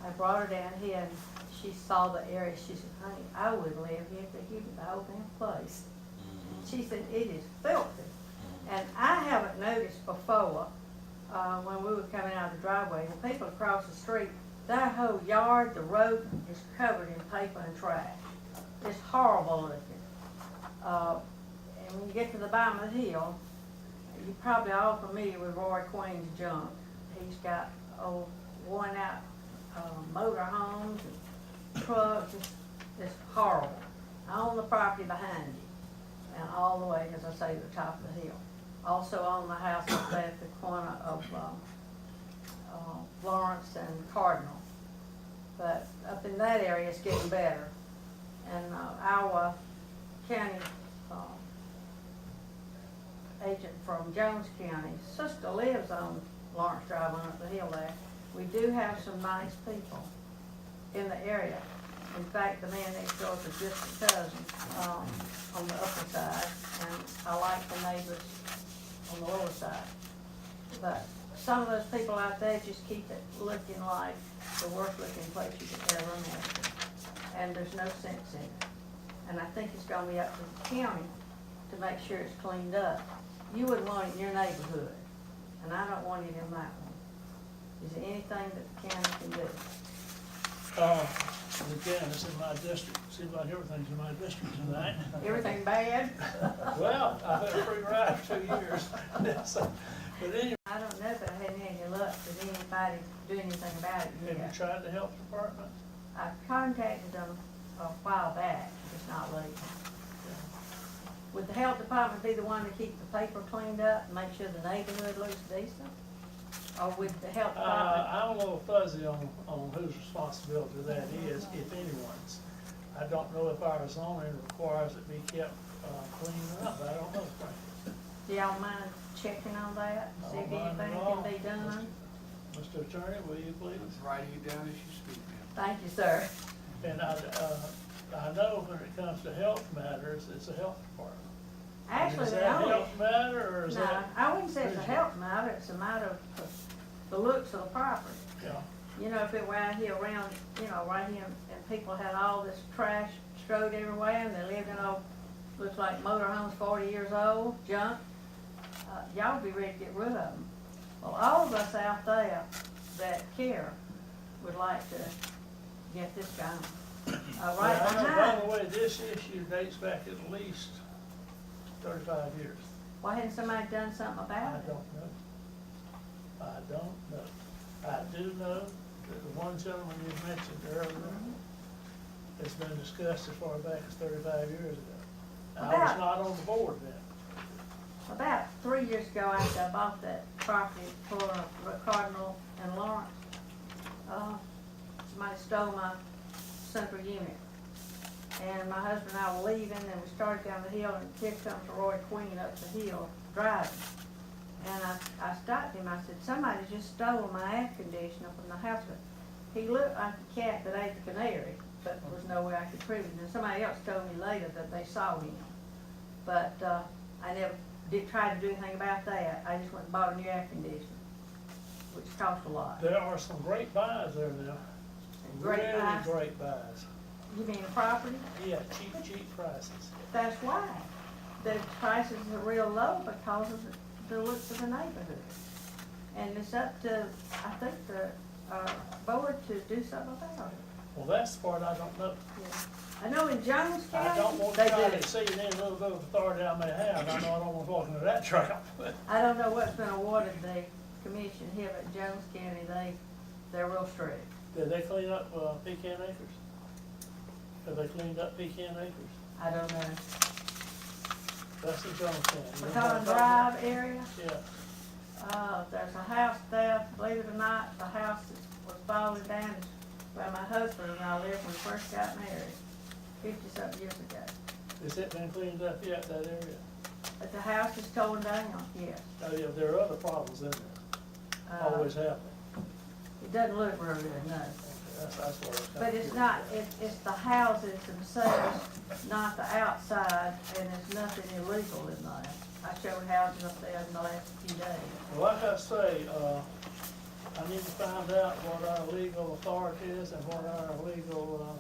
I brought her down here and she saw the area. She said, honey, I would live here if they give me the whole damn place. She said, it is filthy. And I haven't noticed before, when we were coming out of the driveway, the people across the street, their whole yard, the road is covered in paper and trash. It's horrible looking. And when you get to the bottom of the hill, you're probably all familiar with Roy Queen's junk. He's got old worn out motor homes and trucks. It's horrible. I own the property behind you and all the way, as I say, to the top of the hill. Also own the house up there at the corner of Lawrence and Cardinal. But up in that area, it's getting better. And our county agent from Jones County, sister lives on Lawrence Drive on up the hill there. We do have some nice people in the area. In fact, the man next door is a distant cousin on the upper side, and I like the neighbors on the lower side. But some of those people out there just keep it looking like the worst looking place you could ever imagine. And there's no sense in it. And I think it's gonna be up to the county to make sure it's cleaned up. You wouldn't want it in your neighborhood, and I don't want it in that one. Is there anything that the county can do? again, it's in my district. Seems like everything's in my district tonight. Everything bad? Well, I've had a free ride for 2 years. So, but anyway, I don't know if I had any luck with anybody do anything about it have you yet. tried the health department? I contacted them a while back, it's not late. Would the health department be the one to keep the paper cleaned up and make sure the neighborhood looks decent? Or would the health department? I'm a little fuzzy on whose responsibility that is, if anyone's. I don't know if our zoning requires it be kept cleaned up. I don't know, frankly. Do y'all mind checking on that, see if Don't mind anything at all. can be done? Mr. Attorney, will you please? I'm writing it down as you speak, ma'am. Thank you, sir. And I know when it comes to health matters, it's a health department. Actually, Is they that only, health matter, or is no, that? I wouldn't say it's a health matter, it's a matter of the looks of the property. Yeah. You know, if it were out here around, you know, right here, and people had all this trash strewed everywhere, and they lived in old looks like motorhomes 40 years old, junk. Y'all be ready to get rid of them. Well, all of us out there that care would like to get this going. Right Now, I know, by behind, the way, this issue dates back at least 35 years. why hadn't somebody done something I about it? don't know. I don't know. I do know that the one gentleman you mentioned earlier, it's been discussed as far back as 35 years ago. I was About- not on the board then. About 3 years ago, after I bought that property for Cardinal and Lawrence, somebody stole my central unit. And my husband and I were leaving, and we started down the hill, and here comes Roy Queen up the hill driving. And I stopped him, I said, somebody just stole my air conditioner from the house. He looked like the cat that ate the canary, but there was no way I could prove it. And somebody else told me later that they saw him. But I never did try to do anything about that. I just went and bought a new air conditioner, which cost a lot. There are some great buys there now. Great Really buys? great buys. You mean the property? Yeah, cheap prices. That's why. The prices are real low because of the looks of the neighborhood. And it's up to, I think, the board to do something about it. Well, that's the part I don't know. Yeah. I know in Jones I don't County, want they to try do. to see any little bit of authority I may have. I know I don't want to walk into that trap. I don't know what's been awarded the commission here, but Jones County, they're real strict. Did they clean up Pecan Acres? Have they cleaned up Pecan Acres? I don't know. That's in Jones County. You know what Pecan I'm talking Drive area, about? Yeah. there's a house there, believe it or not, the house that was falling down is where my husband and I lived when we first got married, 50-something years ago. Has it been cleaned up yet, that area? But the house is torn down, yes. Oh, yeah, there are other problems in there. Always have been. It doesn't look real good, no. That's where it's. But it's not, it's the houses themselves, not the outside, and there's nothing illegal in there. I showed houses up there in the last few days. Well, like I say, I need to find out what our legal authority is and what our legal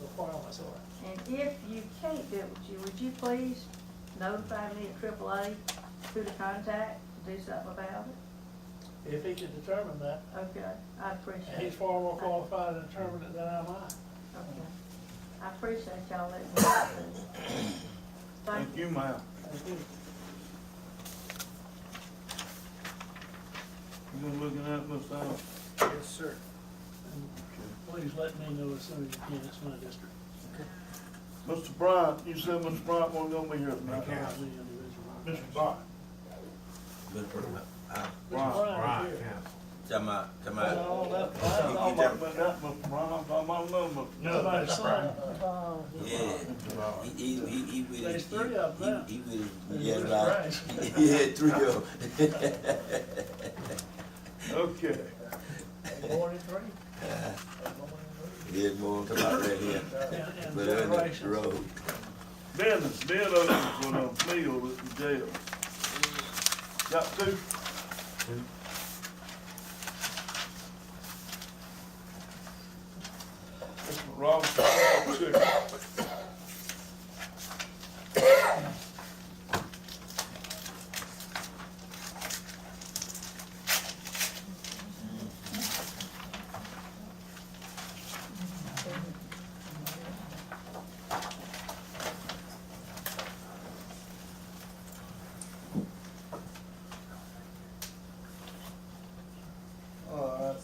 requirements are. And if you can't do it, would you please notify me at AAA who to contact to do something about it? If he can determine that, Okay, I appreciate he's it. far more qualified to determine it than am I. Okay. I appreciate y'all letting me know. Thank you, ma'am. Thank you. You gonna look at that, Mr. Allen? Yes, sir. And please let me know as soon as you can, it's my district. Mr. Bryant, you said Mr. Bryant wasn't gonna be here tonight. Not me individually. Mr. Bryant. Mr. Bryant Bryant is here. Council. Come No, out. that- I'm talking about that, Mr. Bryant, I'm talking about another Mr. Nobody's son. Yeah. He with There's his. three of them He with his, There's yeah, Mr. right. Rice. Yeah, 3 of them. Okay. 43. There's more come out right here. And But they're in the generations. road. Business, bid open for the meal at the jail. Got two? Mr. Robinson, two.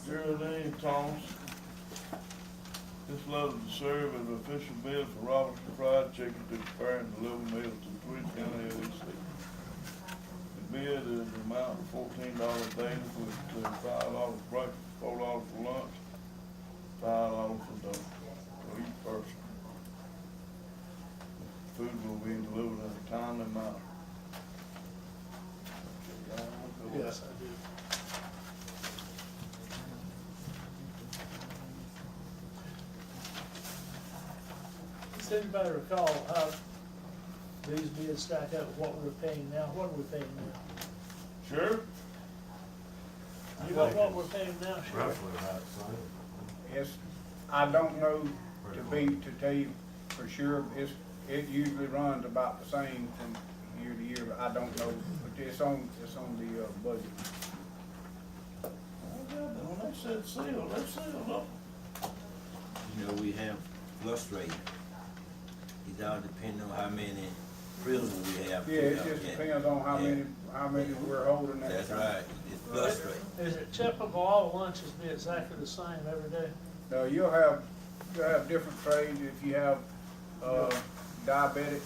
Geraldine Thomas. This letter to serve as official bid for Robinson Fried Chicken to prepare and deliver meals to Twiggs County LEC. The bid is the amount of $14 daily for $5 breakfast, $4 for lunch, $5 for dinner for each person. Food will be delivered in a timely manner. Yes, I do. Does anybody recall how these bids stack up with what we're paying now? What are we paying now? Sure? You know what we're paying now, Sheriff? Roughly about the same. Yes, I don't know to tell you for sure, it's It usually runs about the same from year to year, but I don't know, but it's on the, budget. When they said seal, they sealed up. You know, we have flush rate. It all depends on how many prisoners we have. Yeah, it just depends on how many we're holding at That's the time. right, it's flush rate. Is it typical all lunches be exactly the same every day? You'll have different trays if you have, diabetic.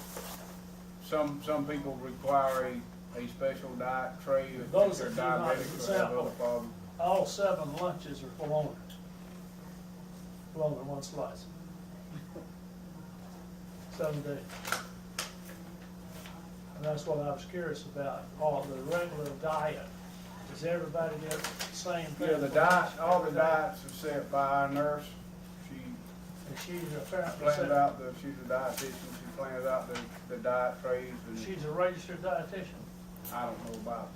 Some people require a special diet tray if Those they're that do not, diabetic or have example. other problems. All 7 lunches are bologna. Bologna, 1 slice. 7 days. And that's what I was curious about, all the regular diet. Does everybody get the same thing? Yeah, the diet, all the diets are set by our nurse. She And she's apparently, plans out she's a dietitian, she plans out the diet trays and she's a registered dietitian. I don't know about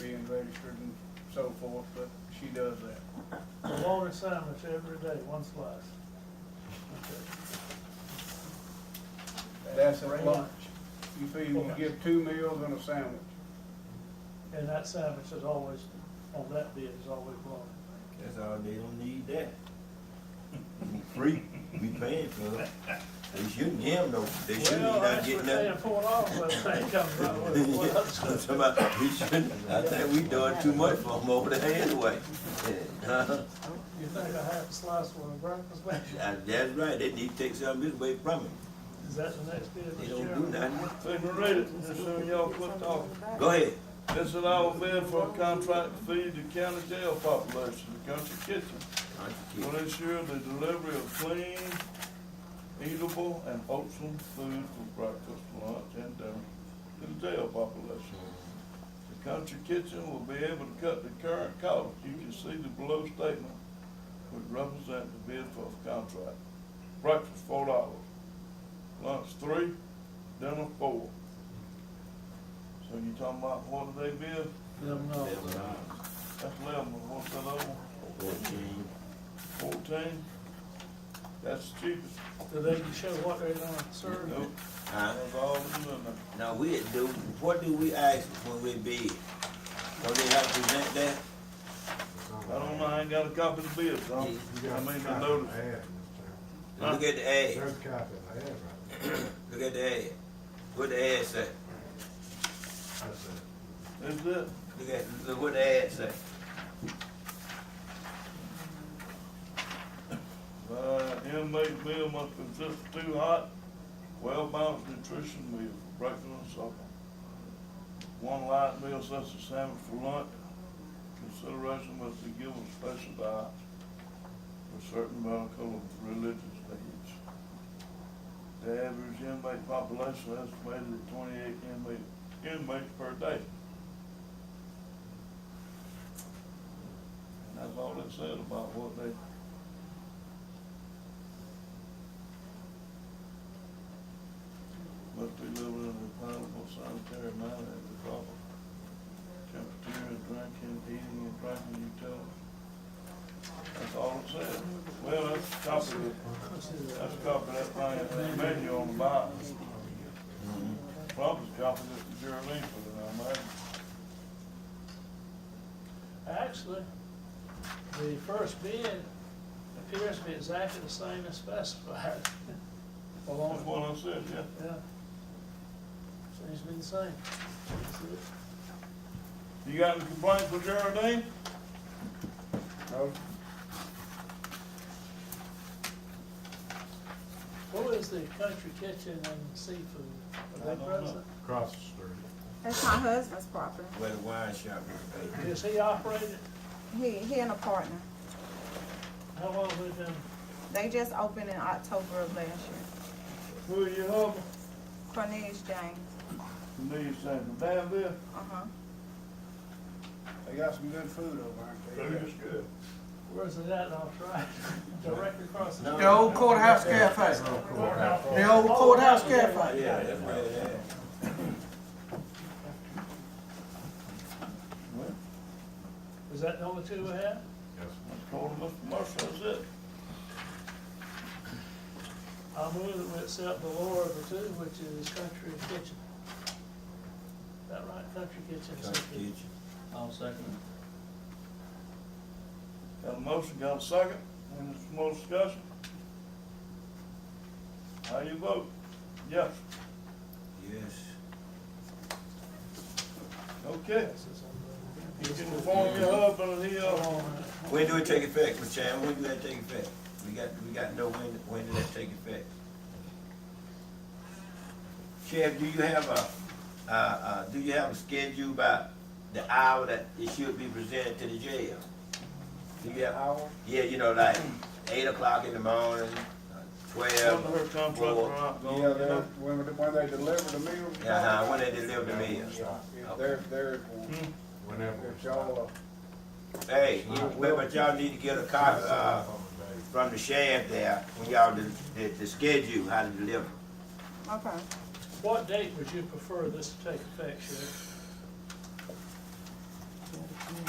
being registered and so forth, but she does that. Bologna sandwich every day, 1 slice. Okay. That's at lunch. You feed, you give 2 meals and a sandwich. And that sandwich is always, on that bid, is always bologna. That's all, they don't need that. Free, we paying for it. They shouldn't give them no, they shouldn't be not getting Well, nothing. actually paying $4, but they come right with what other stuff. Somebody, we shouldn't, I think we doing too much for them over there anyway. You think a half a slice for a breakfast, man? That's right, they need to take some of this away from them. Is that the next bid, They Mr. don't do Chairman? nothing. They can read it, as soon as y'all quit talking. Go ahead. This is our bid for a contract to feed the county jail population, the country kitchen. Will ensure the delivery of clean, eatable, and wholesome food for breakfast, lunch, and dinner to the jail population. The country kitchen will be able to cut the current cost. You can see the below statement, which represent the bid for the contract. Breakfast, $4. Lunch, $3, dinner, $4. So you talking about what do they bid? Let them know. That's 11, what's that other one? 14? That's the cheapest. Do they show what they're gonna serve? Nope, Huh? that's all of them in there. Now, what do we ask when we bid? Don't they have to present that? I don't know, I ain't got a copy of the bid, so I mean, the notice. Look at the ad. There's a copy of the ad right there. Look at the ad. What the ad say? That's it. Is it? Look what the ad say. Inmate meal must consist of 2 hot, well-balanced nutrition meals for breakfast and supper. 1 light meal such as sandwich for lunch. Consideration must be given special diet for certain medical and religious needs. The average inmate population estimated at 28 inmates per day. And that's all it said about what they. Must be living in a palatable sanitary manner at the proper temperature and drinking, eating and drinking utilities. That's all it said. Well, that's a copy of, that's a copy of that thing, that menu on the bottom. Probably a copy that the Geraldine put in, I imagine. Actually, the first bid appears to be exactly the same as specified. Bologna. That's what I said, yeah. Yeah. Seems to be the same. That's it. You got any complaints with Geraldine? No? Who is the country kitchen and seafood? Are they present? Across the street. That's my husband's property. Where the wine shop is. Is he operated? He and a partner. How long have they been? They just opened in October of last year. Who are your husband? Cornelius James. Need something from Danville? Uh-huh. They got some good food over there. Food is good. Where's it at? I'll try. Directly across the street. The old courthouse cafe. The old courthouse cafe. Yeah, that's where they at. Is that the only 2 we have? Yes. Let's call him Mr. Marshall, that's it. I'll I move that we accept the lower of the two, which is Country Kitchen. Is that right? Country Kitchen. I'll second Got a motion, got a second, any more discussion? How you vote? Yes. Yes. Okay. You can inform your husband and When do it take effect, Mr. Chairman? When do that take effect? We got to know when did that take effect? Sheriff, do you have a schedule about the hour that it should be presented to the jail? Do you have? Hour? Yeah, you know, like 8 o'clock in the morning, 12. When her contract 4. run out, go, Yeah, you they're, know? when they deliver the meals. When they deliver the meals. Yeah, there's one. Whenever. If y'all, Hey, but y'all need to get a copy, from the sheriff there, when y'all the schedule, how to deliver. Okay. What date would you prefer this to take effect, Sheriff?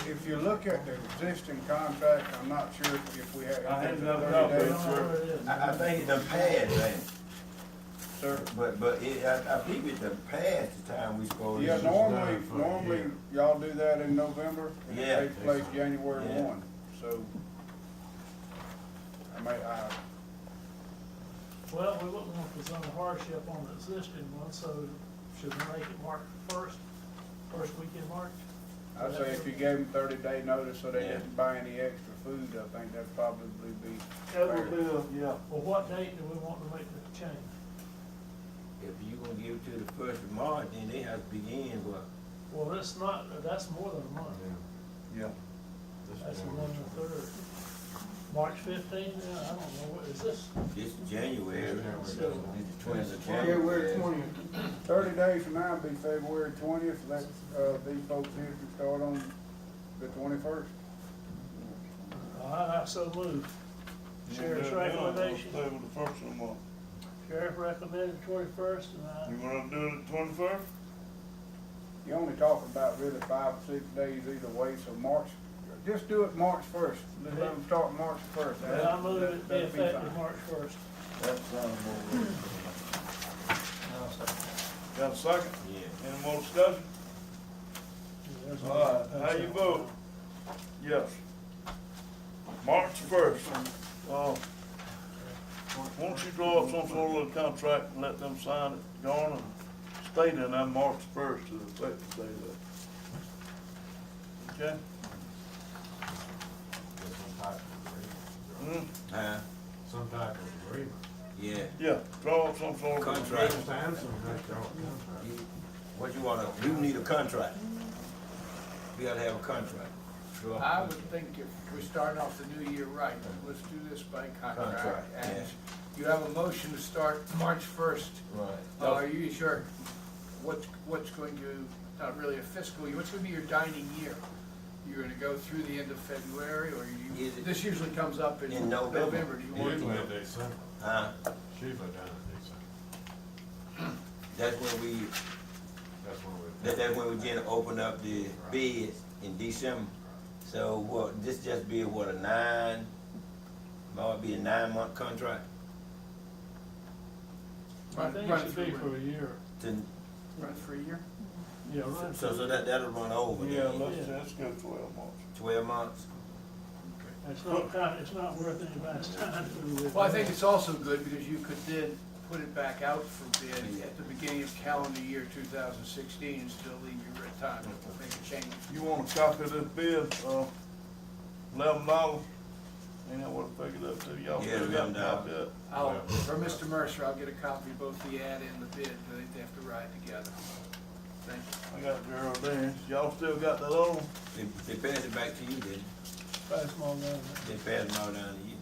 if you look at the existing contract, I'm not sure if we have. I ain't if got it's a copy. 30 I days. don't know where it is. I think it done passed, man. Sir, But I think it done passed the time we supposed to. yeah, is normally, done for a normally year. y'all do that in November, and Yeah. it takes place January Yeah. 1, so. Well, we wouldn't want to present a hardship on the existing one, so should we make it March first week in March? I'd say if you gave them 30-day notice so they Yeah. didn't buy any extra food, I think that'd probably be. That would be, yeah. Well, what date do we want to make the change? If you gonna give it to the 1st of March, then they have to begin, what? Well, that's more than a month. Yeah. That's the one and the third. March 15th, yeah, I don't know, what is this? It's January. It's the 20th of January January. 30 days from now, it'll be February 20th, let, these folks here can start on the 21st. I so moved. Sheriff's recommendation. Stay with the first of the month. Sheriff recommended 21st, and You wanna do it at 21st? You only talking about really 5 or 6 days either way, so March, just do it March 1st. Let them start March 1st. I move it be effective March 1st. That sounds more reasonable. I'll second. Got a second? Yeah. Any more discussion? All right, how you vote? Yes. March 1st. Won't you draw up some sort of contract and let them sign it, Joan, and state in that March 1st to the effective date of it. Okay? Huh? Some type of agreement. Yeah. Yeah, draw up some sort of. Contract. Mr. Anderson, that's your contract. What you wanna, we need a contract. We gotta have a contract. Sure. I would think if we're starting off the new year right, let's do this by contract. Contract, And yeah. you have a motion to start March 1st. Right. Are you sure what's going to, not really a fiscal year, what's going to be your dining year? You're going to go through the end of February, or Is it- this usually comes up in In November. November. Do you want Usually to? in December. Huh? Usually down in December. That's when we, That's when we. that's when we gonna open up the bids in December. So what, this just be what, might be a 9-month contract? I think it should be for a year. To, Run for a year? Yeah, right. so that'll run over Yeah, then. let's go 12 months. 12 months? It's not worth anybody's time to. Well, I think it's also good because you could then put it back out for bid at the beginning of calendar year 2016 and still leave your time to make a change. You want a copy of this bid, $11? Ain't that what I figured up to? Y'all Yeah, still got a $11. copy of it? For Mr. Mercer, I'll get a copy of both the ad and the bid, but they have to ride together. Thank you. I got Geraldine. Y'all still got that on? They pass it back to you, then. Pass them on down They pass them all down to you.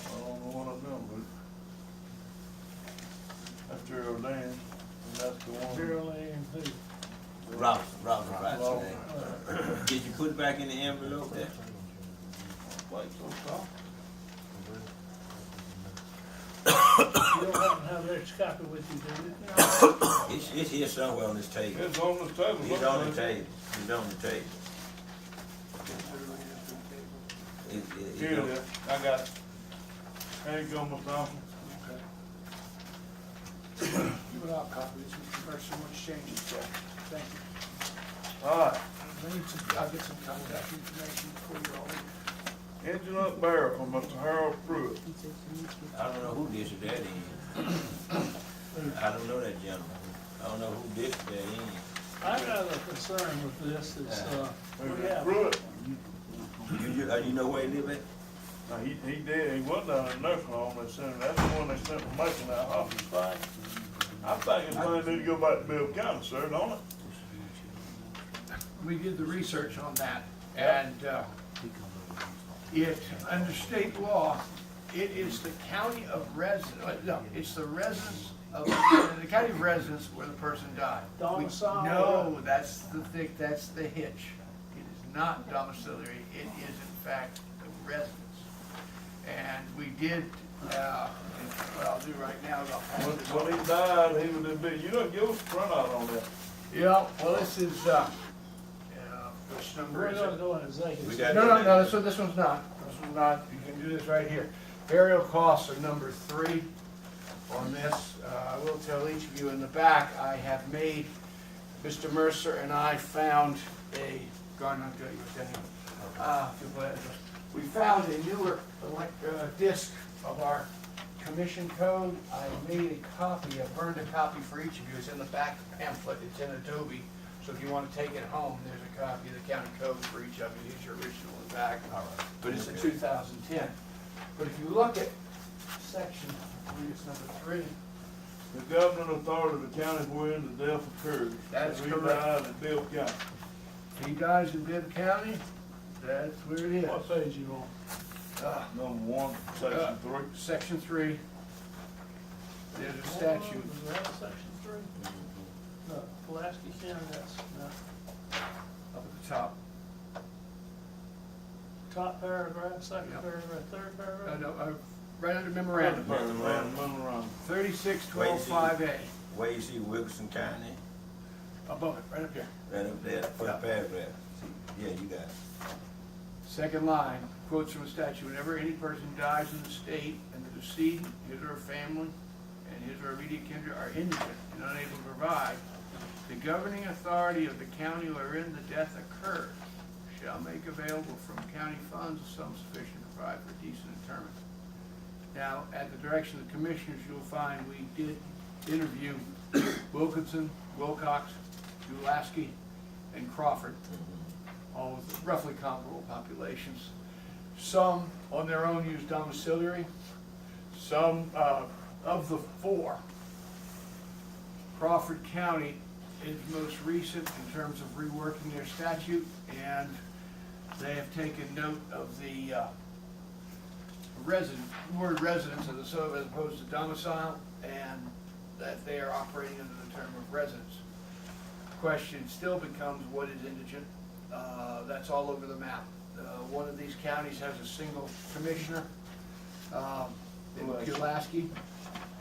I don't know what I've done, but that's Geraldine, and that's the there. one. Geraldine, who? Robinson, right. Did you put it back in the envelope there? Like so soft. You don't happen to have an extra copy with you, do you? It's here somewhere on this table. It's on the table. It's on the table. It's on the table. Here it is. I got it. There you go, Mr. Thompson. You would all copy this, Mr. Mercer, what changes, so, thank you. All right, I'll get some contact information before you all leave. engine up barrel from Mr. Harold Pruitt. I don't know who this or that is. I don't know that gentleman. I don't know who this or that is. I got a concern with this, is, we have, Pruitt, You know where he live at? now, he did, he went down in the nursing home, they sent him, that's the one they sent from Macon out hospital. fine, I think it's going to need to go back to Bill County, sir, don't it? We did the research on that, and, it, under state law, it is the county of no, it's the residence of, the county of residence where the person died. Domicile. No, that's the thing, that's the hitch. It is not domiciliary, it is in fact the residence. And we did, what I'll do right now is I'll pass this on. When he died, he was in big, you don't give us a printout on that. Yeah, well, this is, which number we're is gonna it? go in executive. We session. got- No, this one's not. This one's not. You can do this right here. Burial costs are number 3 on this. I will tell each of you in the back, I have made, Mr. Mercer and I found a, Garner, I'll get you a we found a newer disc of our commission code. I made a copy, I burned a copy for each of you. It's in the back pamphlet. It's in Adobe. So if you want to take it home, there's a copy of the county code for each of you. Here's your original in the back. But it's a 2010. But if you look at section, I believe it's number 3. The governing authority of the county wherein the death occurred. That's He correct. died in Bill County. He dies in Bibb County. That's where it is. What page you on? Number 1, section 3. Section 3. There's a statute. Is that section 3? No, Pulaski County, that's, no, Up at the top. top paragraph, second Yep. paragraph, third paragraph? No, right under memorandum. Memorandum. 3612.5A. Where you see Wilson County? Above it, right up there. Right up there, first paragraph. Yeah, you got it. Second line, quotes from a statute, whenever any person dies in the state and the decedent, his or her family, and his or her immediate kindred are indigent and unable to provide, the governing authority of the county wherein the death occurred shall make available from county funds a sum sufficient to provide for decent interment. Now, at the direction of the commissioners, you'll find we did interview Wilkinson, Wilcox, Ulaski, and Crawford, all with roughly comparable populations. Some on their own use domiciliary. Some of the 4, Crawford County is most recent in terms of reworking their statute, and they have taken note of the word residence as opposed to domicile, and that they are operating under the term of residence. Question still becomes, what is indigent? That's all over the map. One of these counties has a single commissioner, in Pulaski.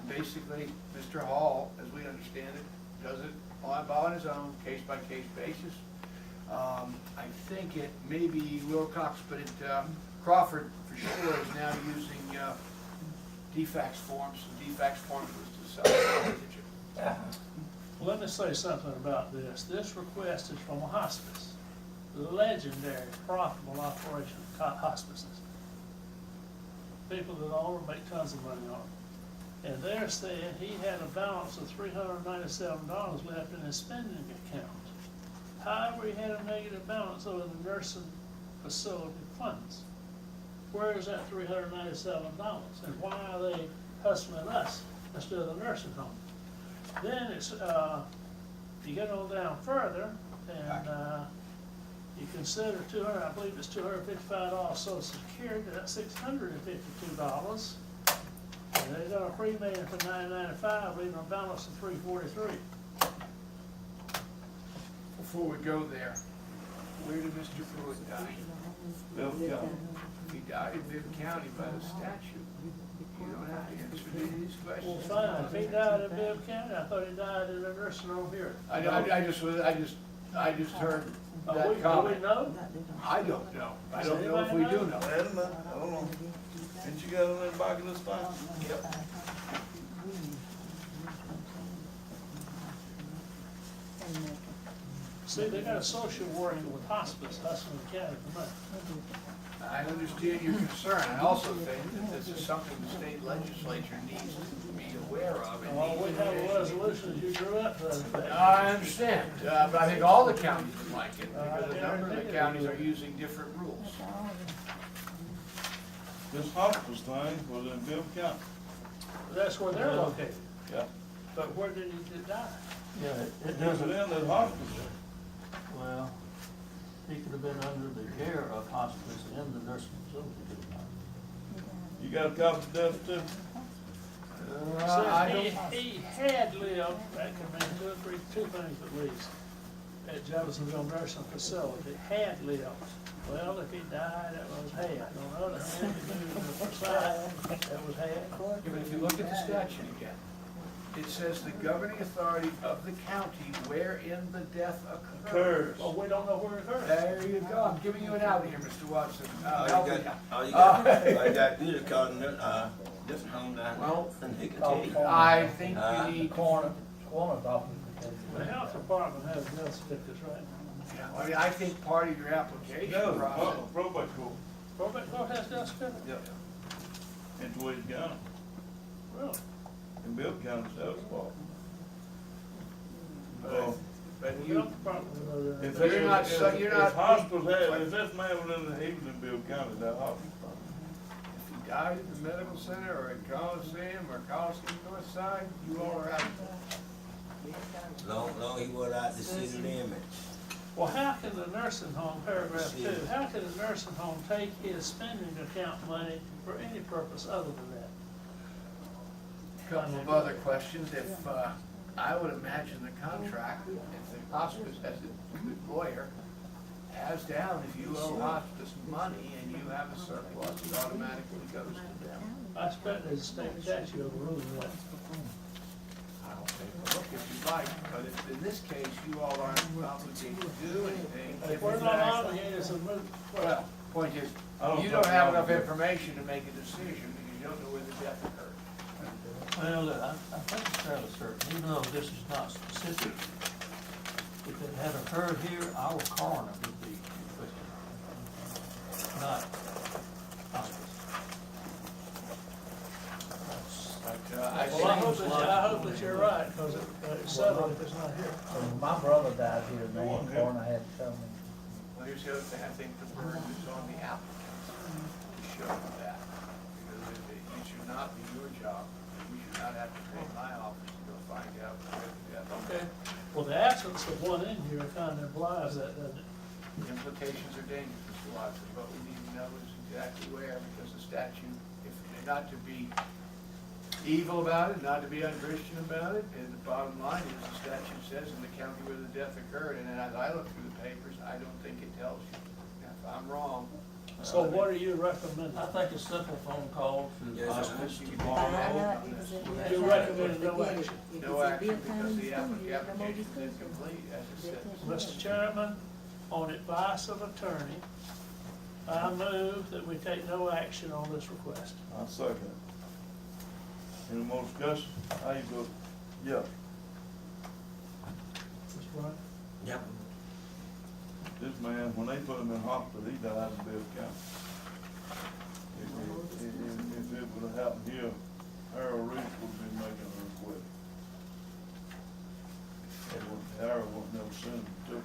Basically, Mr. Hall, as we understand it, does it on his own, case-by-case basis. I think it may be Wilcox, but Crawford for sure is now using DFAX forms. The DFAX forms was to sell indigent. Well, let me say something about this. This request is from a hospice, legendary, profitable operation of hospices. People that already make tons of money on it. And they're saying he had a balance of $397 left in his spending account. However, he had a negative balance over the nursing facility funds. Where is that $397? And why are they hustling us instead of the nursing home? Then it's, you get on down further, and you consider I believe it's $255 Social Security, that's $652. And they got a $3 for $995, leaving a balance of $343. Before we go there, where did Mr. Pruitt die? Bill County. He died in Bibb County by the statute. You don't have to answer any of these Well, questions. fine, if he died in Bibb County, I thought he died in a nursing home here. I just heard that Do comment. we know? I don't know. I don't know if we do know. Wait a minute, hold on. Ain't you got it in the back of this thing? Yep. See, they got a social worker with hospice, Hudson County, come I understand your concern. I also think that this is something the state legislature needs to be aware of. and on. All we needs have to- a resolution, you drew up the other day. I understand, but I think all the counties would like it, because a number of the counties are using different rules. This hospice thing was in Bill County. That's where they're located. Yeah. But where did he die? Yeah, it It was doesn't, in the hospice. well, he could have been under the care of hospice in the nursing facility, could he not? You got a copy of death certificate? I Says don't, he had lived, that could mean two things at least, at Jeffersonville Nursing Facility, had lived. Well, if he died, that was had. On the other hand, if he was beside, that was had. yeah, but if you look at the statute again, it says the governing authority of the county wherein the death occurs. Well, we don't know where it occurred. There you go, I'm giving you an out here, Mr. Watson. All you got to do is call this home down Well, there, and they can tell you. I think you need, Coroner's office. The health department has death certificates, right? I mean, I think part of your application No, process. probate court. Probate court has death certificates? Yeah. In Twiggs County, Really? in Bill County, Sheriff's Department. But The you, health department knows that. If But you're not- if- so you're if not- hospital had, if this man was in, he was in Bill County, that hospital. if you died at the medical center or at Coliseum or Coliseum North Side, you all are out. Long he was out the city limits. Well, how can the nursing home, paragraph 2, how can the nursing home take his spending account money for any purpose other than that? Couple of other questions, if, I would imagine the contract, if the hospice as a good lawyer, has down, if you owe hospice money and you have a surplus, it automatically goes to them. I expect there's a state statute overruling that. I'll take a look if you like, but if, in this case, you all aren't obligated to do anything. If we're not obligated, it's a moot question. Well, point is, I don't you think don't have we're enough obligated. information to make a decision because you don't know where the death occurred. Well, look, I think it's fairly certain, even though this is not specific, if it had occurred here, our coroner would be requesting, not hospice. But, Well, I hope that you're right, because it's settled if it's not here. My brother died here, and the coroner had to tell me. Well, here's the other thing, I think the burden is on the applicant to show that. Because it should not be your job, we should not have to pay my office to go find out where the death occurred. Okay, well, the absence of one in here kind of implies that, doesn't it? The implications are dangerous, Mr. Watson, but we need to know is exactly where, because the statute, if they're not to be evil about it, not to be unchristian about it, and the bottom line is, the statute says in the county where the death occurred, and as I look through the papers, I don't think it tells you. Now, if I'm wrong. So what are you recommending? I think a simple phone call to Yes, hospice You to can borrow. add it on this. You recommend no action? No action because the application is incomplete, as it says. Mr. Chairman, on advice of attorney, I move that we take no action on this request. I second it. Any more discussion? How you vote? Yeah. Mr. Bryant? Yep. This man, when they put him in hospital, he died in Bill County. If it would have happened here, Harold Reese would have been making a request. Harold would never send him to it.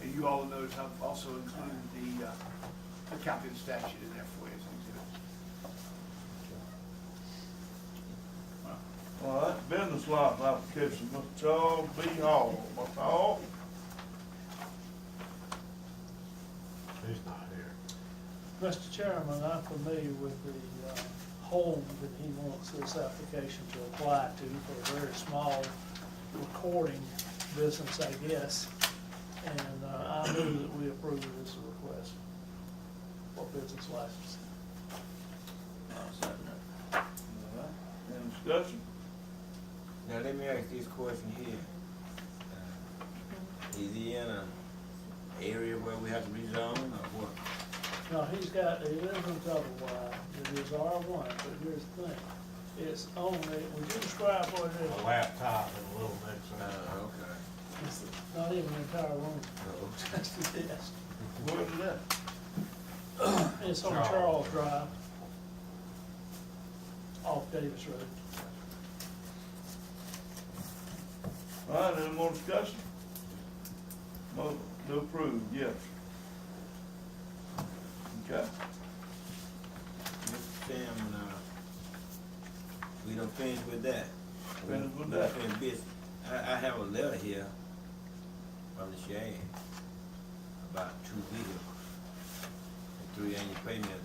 And you all notice I've also included the copy of the statute in there for you as an exhibit. All right, business license application, Mr. Charles B. Hall. Mr. Hall? He's not here. Mr. Chairman, I'm familiar with the home that he wants this application to apply to for a very small recording business, I guess. And I move that we approve this request for business license. All right, any discussion? Now, let me ask this question here. Is he in a area where we have to rezone or what? No, he lives in Double-Wide, it is R1, but here's the thing, it's only, would you describe what it A is? laptop and a little mixer. Okay. It's not even an entire room, No. just a desk. Where is that? It's on Charles. Charles Drive, off Davis Road. All right, any more discussion? Motion to approve, yes. Okay. Mr. Chairman, we done finished with that. Finished with We that. finished business. I have a letter here from the sheriff about 2 vehicles. The 3 annual payment of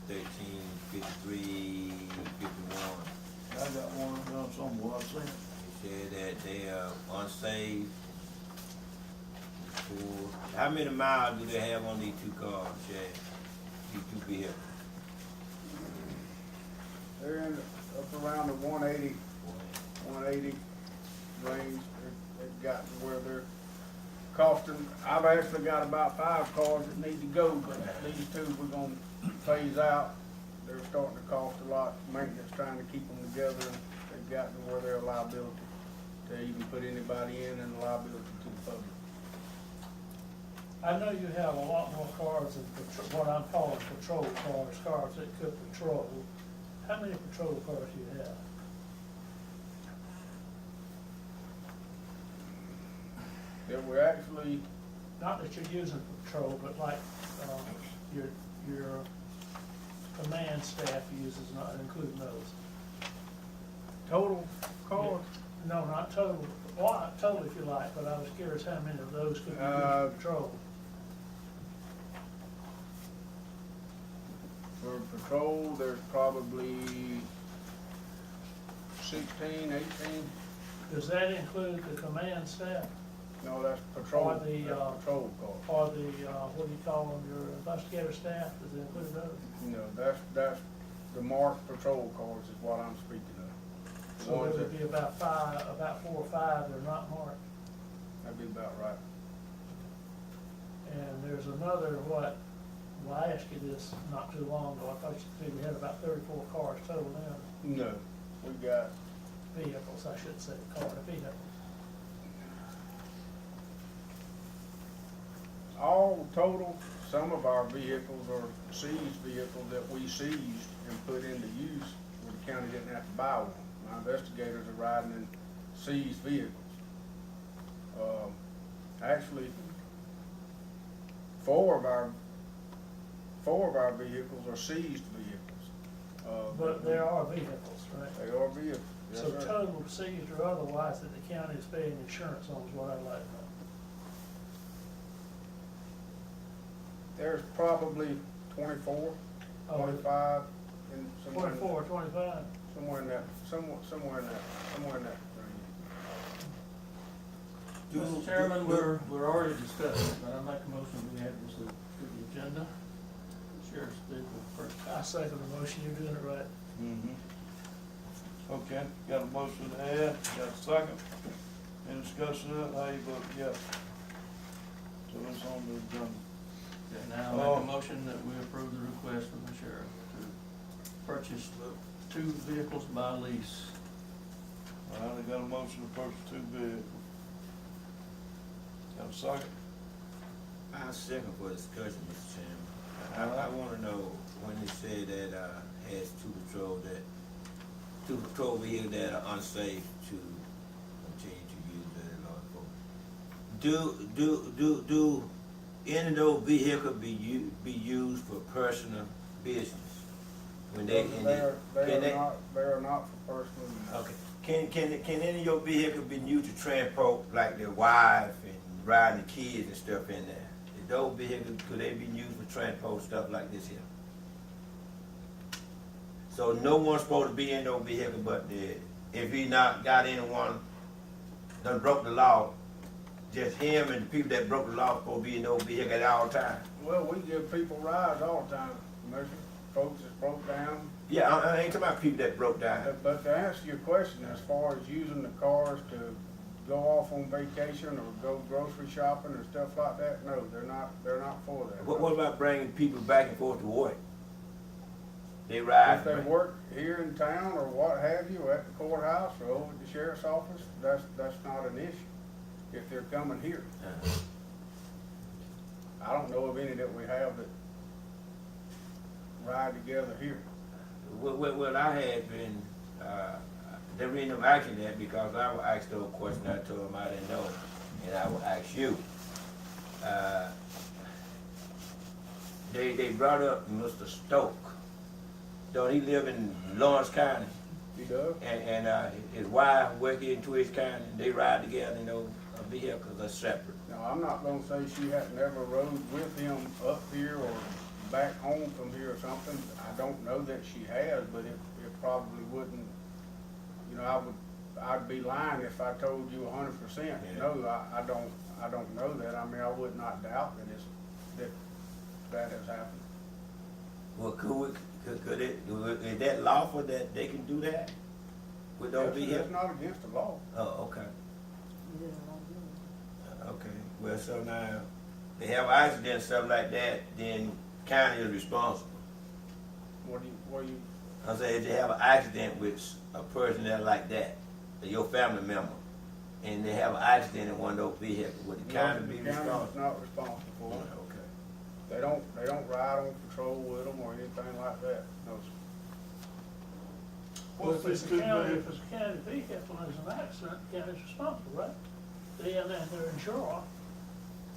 $13.53.51. I got one down somewhere, I seen it. They said that they are unsafe. How many miles do they have on these 2 cars, Sheriff? These 2 vehicles? They're in, up around the 180 range. They've gotten where they're costing, I've actually got about 5 cars that need to go, but these 2 we're gonna phase out. They're starting to cost a lot, maintenance, trying to keep them together. They've gotten to where they're a liability to even put anybody in and a liability to the public. I know you have a lot more cars than what I'm calling patrol cars, cars that could patrol. How many patrol cars do you have? That we're actually, Not that you're using patrol, but like, your command staff uses, not including those. total cars, No, not total, well, not total if you like, but I was curious how many of those could be used for patrol. for patrol, there's probably 16, 18. Does that include the command staff No, that's patrol, Or the, that's patrol cars. or the, what do you call them, your investigator staff? Does it include those? No, that's the marked patrol cars is what I'm speaking of. The So ones there would that, be about 4 or 5 that are not marked. that'd be about right. And there's another, well, I asked you this not too long ago, I thought you said we had about 34 cars total now, No, we got, vehicles, I should say, vehicles. all total, some of our vehicles are seized vehicles that we seized and put into use where the county didn't have to buy one. My investigators are riding in seized vehicles. Actually, four of our vehicles are seized vehicles. But there are vehicles, right? They are vehicles, yes, So sir. total seized or otherwise that the county is paying insurance on is what I'd like to know. There's probably 24, Oh, 25, and somewhere, 24, 25? somewhere in that range. Mr. Chairman, we're already discussing, but I make a motion we add this to the agenda. Sheriff's vehicle first. I second the motion, you're doing it right. Okay, got a motion to add, got a second. Any discussion of it, how you vote, yes. So it's on the agenda. Okay, now I make a motion that we approve the request from the sheriff to purchase the 2 vehicles by lease. All right, I got a motion to purchase 2 vehicles. Got a second? I'm second for discussion, Mr. Chairman. I wanna know when you say that, has 2 patrol vehicles that are unsafe to continue to use that law enforcement. Do any of those vehicles be used for personal business? When they, They are not for personal use. okay, can any of your vehicles be used to transport like their wife and riding the kids and stuff in there? Is those vehicles, could they be used for transport stuff like this here? So no one's supposed to be in no vehicle but if he not got anyone done broke the law, just him and the people that broke the law supposed to be in no vehicle at all times. Well, we give people rides all the time, Commissioner. Folks that broke down. Yeah, I ain't talking about people that broke down. But to answer your question, as far as using the cars to go off on vacation or go grocery shopping and stuff like that, no, they're not for that. What about bringing people back and forth to work? They ride. If they work here in town or what have you, at the courthouse or over at the sheriff's office, that's not an issue, if they're coming here. I don't know of any that we have that ride together here. What I had been, the reason I'm asking that because I will ask those questions I told them I didn't know, and I will ask you. They brought up Mr. Stoke. Don't he live in Lawrence County? He does? And his wife work in Twiggs County. They ride together, vehicles are separate. Now, I'm not gonna say she hadn't ever rode with him up here or back home from here or something. I don't know that she has, but it probably wouldn't, I'd be lying if I told you 100%. Yeah. No, I don't know that. I mean, I would not doubt that has happened. Well, could it, is that lawful that they can do that? With those Yes, vehicles? It's not against the law. Oh, okay. Okay, well, so now, they have an accident, something like that, then county is responsible. What do you, I say, if they have an accident with a person that like that, your family member, and they have an accident in one of those vehicles, would the county be The county responsible? is not responsible for it. Okay. They don't ride on patrol with them or anything like that, no, sir. Well, if What's it's this a county, good if it's a county vehicle and there's an accident, the county's responsible, right? They and their insurer.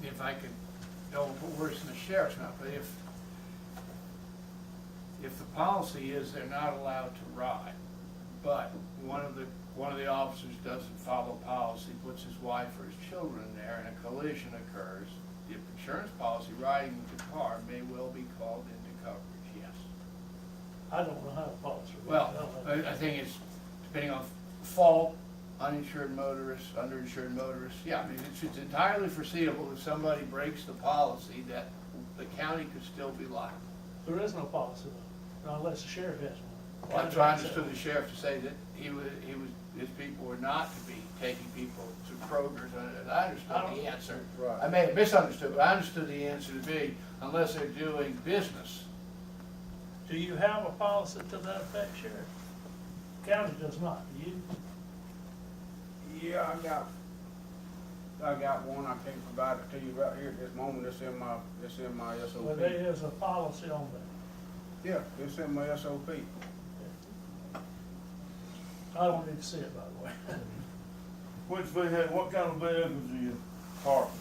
If I could, don't put words in the sheriff's mouth, but if the policy is they're not allowed to ride, but one of the officers doesn't follow policy, puts his wife or his children there, and a collision occurs, the insurance policy riding the car may well be called into coverage, yes. I don't know how to policy. Well, I think it's depending on fault, uninsured motorists, underinsured motorists. Yeah, I mean, it's entirely foreseeable if somebody breaks the policy that the county could still be liable. There is no policy though, unless the sheriff has one. That's why I understood the sheriff to say that his people were not to be taking people to Kroger's, and I understood the answer. Right. I may have misunderstood, but I understood the answer to be unless they're doing business. Do you have a policy to that effect, Sheriff? County does not, do you? Yeah, I got one. I can't provide it to you right here at this moment. It's in my SOP. Well, there is a policy on that. Yeah, it's in my SOP. I don't need to see it, by the way. What kind of vehicles are you parking?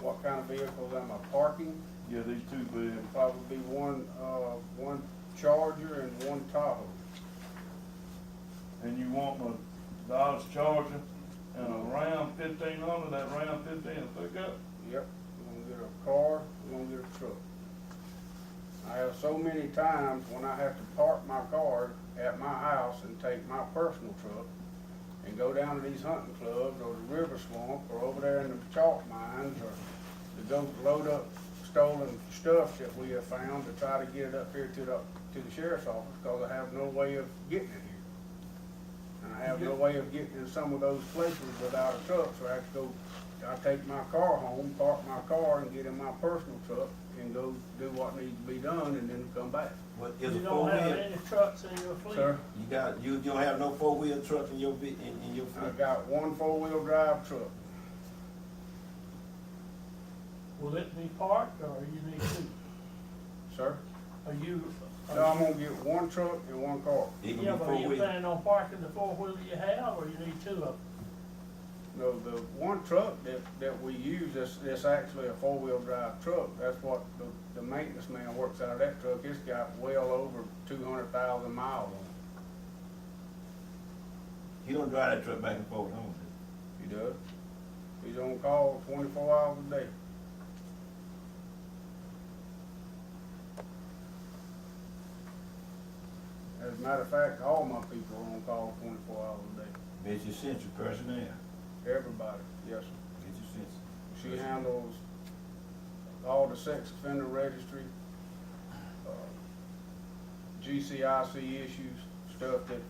What kind of vehicles am I parking? Yeah, these two vehicles. Probably one Charger and one Tahoe. And you want a Dodge Charger and a Ram 1500, that Ram 15 to pick up? Yep, we're gonna get a car, we're gonna get a truck. I have so many times when I have to park my car at my house and take my personal truck and go down to these hunting clubs or the river swamp or over there in the chalk mines or to go load up stolen stuff that we have found to try to get it up here to the sheriff's office because I have no way of getting it here. And I have no way of getting in some of those places without a truck, so I have to go, I take my car home, park my car and get in my personal truck and go do what needs to be done and then come back. What is You a don't have four-wheel? any trucks in your fleet? Sir, You don't have no four-wheel truck in your fleet? I got one four-wheel drive truck. Will it be parked or you need two? Sir? Are you? So I'm gonna get one truck and one car. It can Yeah, be but are you four-wheel. planning on parking the four-wheeler you have or you need two of them? No, the one truck that we use, that's actually a four-wheel drive truck. That's what the maintenance man works out of that truck. It's got well over 200,000 miles on You don't drive that truck back and forth home. it. He does. He's on call 24 hours a day. As a matter of fact, all my people are on call 24 hours a day. It's essential personnel. Everybody, yes, sir. It's essential. She handles all the sex offender registry, GCIC issues, stuff that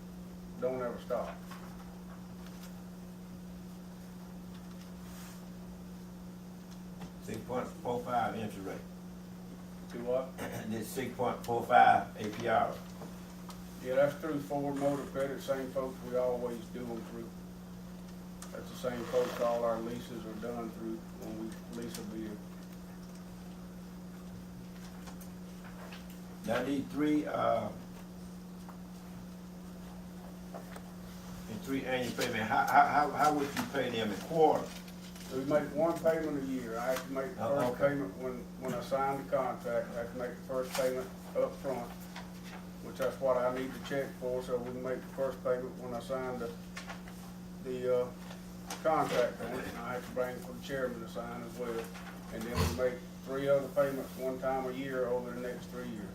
don't ever stop. 6.45 interest rate. Do what? This 6.45 APR. Yeah, that's through Ford Motor Credit, same folks we always do them through. That's the same folks all our leases are done through when we lease a vehicle. Now these three annual payments, how would you pay them in quarters? We make one payment a year. I have to make the first Okay. payment when I sign the contract. I have to make the first payment up front, which that's what I need the check for, so we can make the first payment when I sign the contract on it. And I have to bring it for the chairman to sign as well. And then we make 3 other payments one time a year over the next 3 years.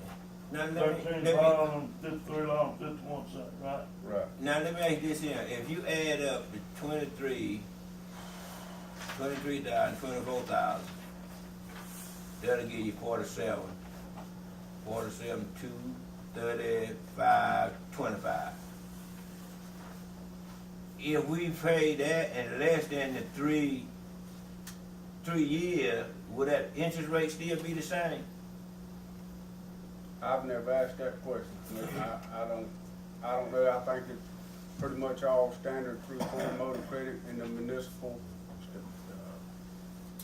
Now, let me, 13,051 cents, right? Right. now let me ask you this here, if you add up the 23,000, 24,000, that'll give you 47, 2, 35, 25. If we pay that and less than the 3 years, would that interest rate still be the same? I've never asked that question. I don't know. I think it's pretty much all standard through Ford Motor Credit and the municipal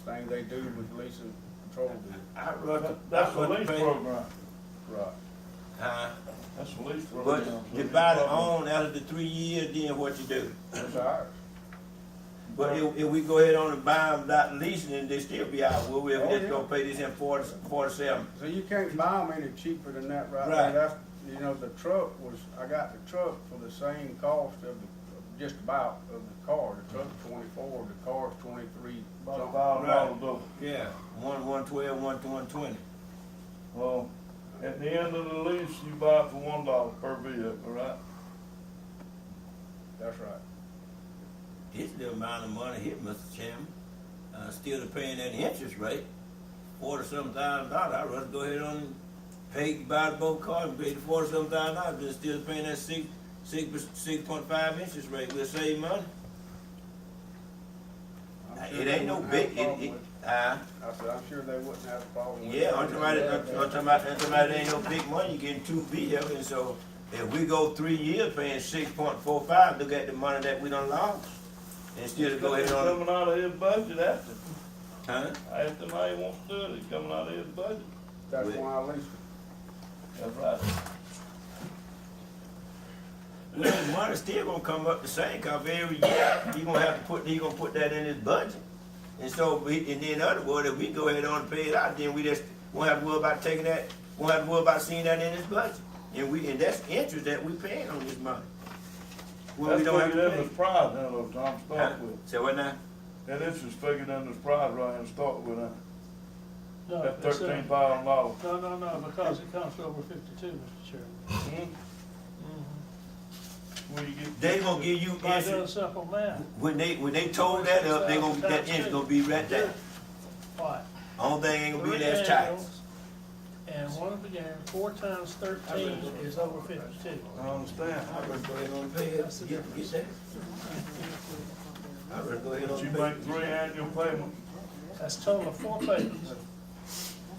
thing they do with leasing patrol vehicles. I'd rather. That's I'd a rather lease pay- program. Right. That's a lease But program. divide it on after the 3 years, then what you do? It's ours. But if we go ahead on and buy them without leasing, then they still be out. Well, we Oh, just yeah. gonna pay this in 47. So you can't buy them any cheaper than that right Right. now. That's, you know, the truck I got the truck for the same cost of just about of the car. The truck's 24, the car's 23. About something. $1,000 double. Yeah, 112, 120. Well, at the end of the lease, you buy it for $1 per vehicle, right? That's right. This little amount of money here, Mr. Chairman, still paying that interest rate, $40-something thousand. I'd rather go ahead on and buy the both cars and pay the $40-something thousand, than still paying that 6.5 interest rate. We'll save money. I'm sure It they ain't no wouldn't have a big, problem with it. I said, I'm sure they wouldn't have a problem with it. yeah, I'm talking about it ain't no big money, you're getting 2 vehicles, and so if we go 3 years paying 6.45, look at the money that we done lost. And still go ahead It's on, coming out of his budget after. huh? After May wants to do it, it's coming out of his budget. That's why I leased it. That's right. Well, the money's still gonna come up the same, cause every year, he gonna put that in his budget. And so, and then in other words, if we go ahead on and pay it out, then we just won't have to worry about taking that, won't have to worry about seeing that in his budget. And that's interest that we paying on this money. Well, we That's don't have figured to in pay. this price now, though, Tom, Huh? start with. Say what now? That interest figured in this price right here, start with, No, that it's, $13,000. no, because it comes to over 52, Mr. Chairman. Hmm? Where you get? They gonna give you By doing interest, simple math, when they told that up, they gonna, that interest gonna be right there. what? Only thing ain't gonna be Three less tax. annuals, and one of the beginning, 4 times 13 is over 52. I understand. I'd rather go ahead on and pay it, get that. I'd rather go ahead But on you and pay make 3 annual payments. That's a total of 4 payments.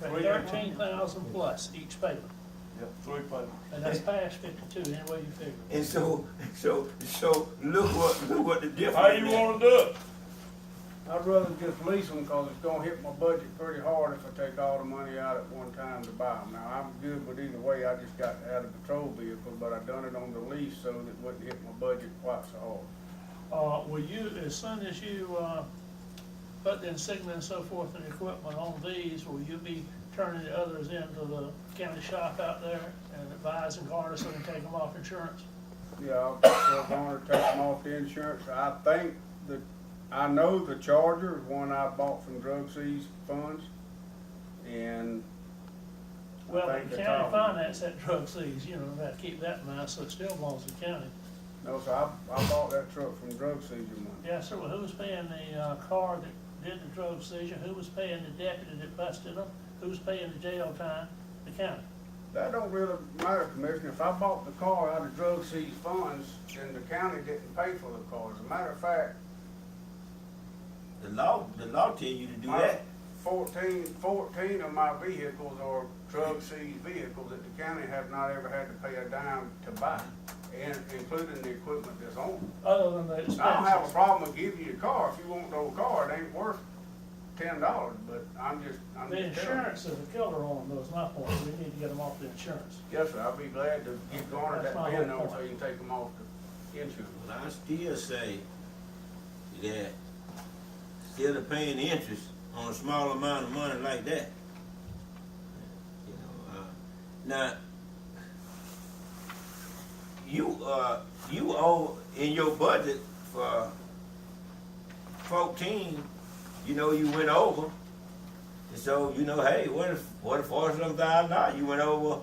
Three. 13,000 plus each payment, Yep, 3 payments. and that's past 52, any way you figure it. And so look what the difference. How you wanna do it? I'd rather just lease them because it's gonna hit my budget pretty hard if I take all the money out at one time to buy them. Now, I'm good with either way. I just got to add a patrol vehicle, but I done it on the lease so that it wouldn't hit my budget quite so hard. Will you, as soon as you, put the insignia and so forth and equipment on these, will you be turning the others into the county shop out there and advising Garner so they can take them off insurance? Yeah, I'll tell Garner to take them off the insurance. I know the Charger is one I bought from drug seize funds, and Well, I think the the county top- finance that drug sees, you know, we have to keep that in mind, so it still belongs to the county. no, so I bought that truck from drug seizure money. Yes, sir, well, who was paying the, car that did the drug seizure? Who was paying the deputy that busted them? Who's paying the jail time? The county. That don't really matter, Commissioner. If I bought the car out of drug seize funds, then the county didn't pay for the car. As a matter of fact, The law tell you to do that. 14 of my vehicles are drug seized vehicles that the county have not ever had to pay a dime to buy, and including the equipment that's on them. Other than the I expenses. don't have a problem with giving you a car. If you want no car, it ain't worth $10, but I'm just The telling you. insurance is a killer on them, though, is my point. We need to get them off the insurance. Yes, sir, I'll be glad to get garnered That's that my bin whole number so point. you can take them off the insurance. Well, I still say that instead of paying interest on a small amount of money like that, you know, now, you owe in your budget for 14, you know, you went over. And so, you know, hey, what if $40,000 you went over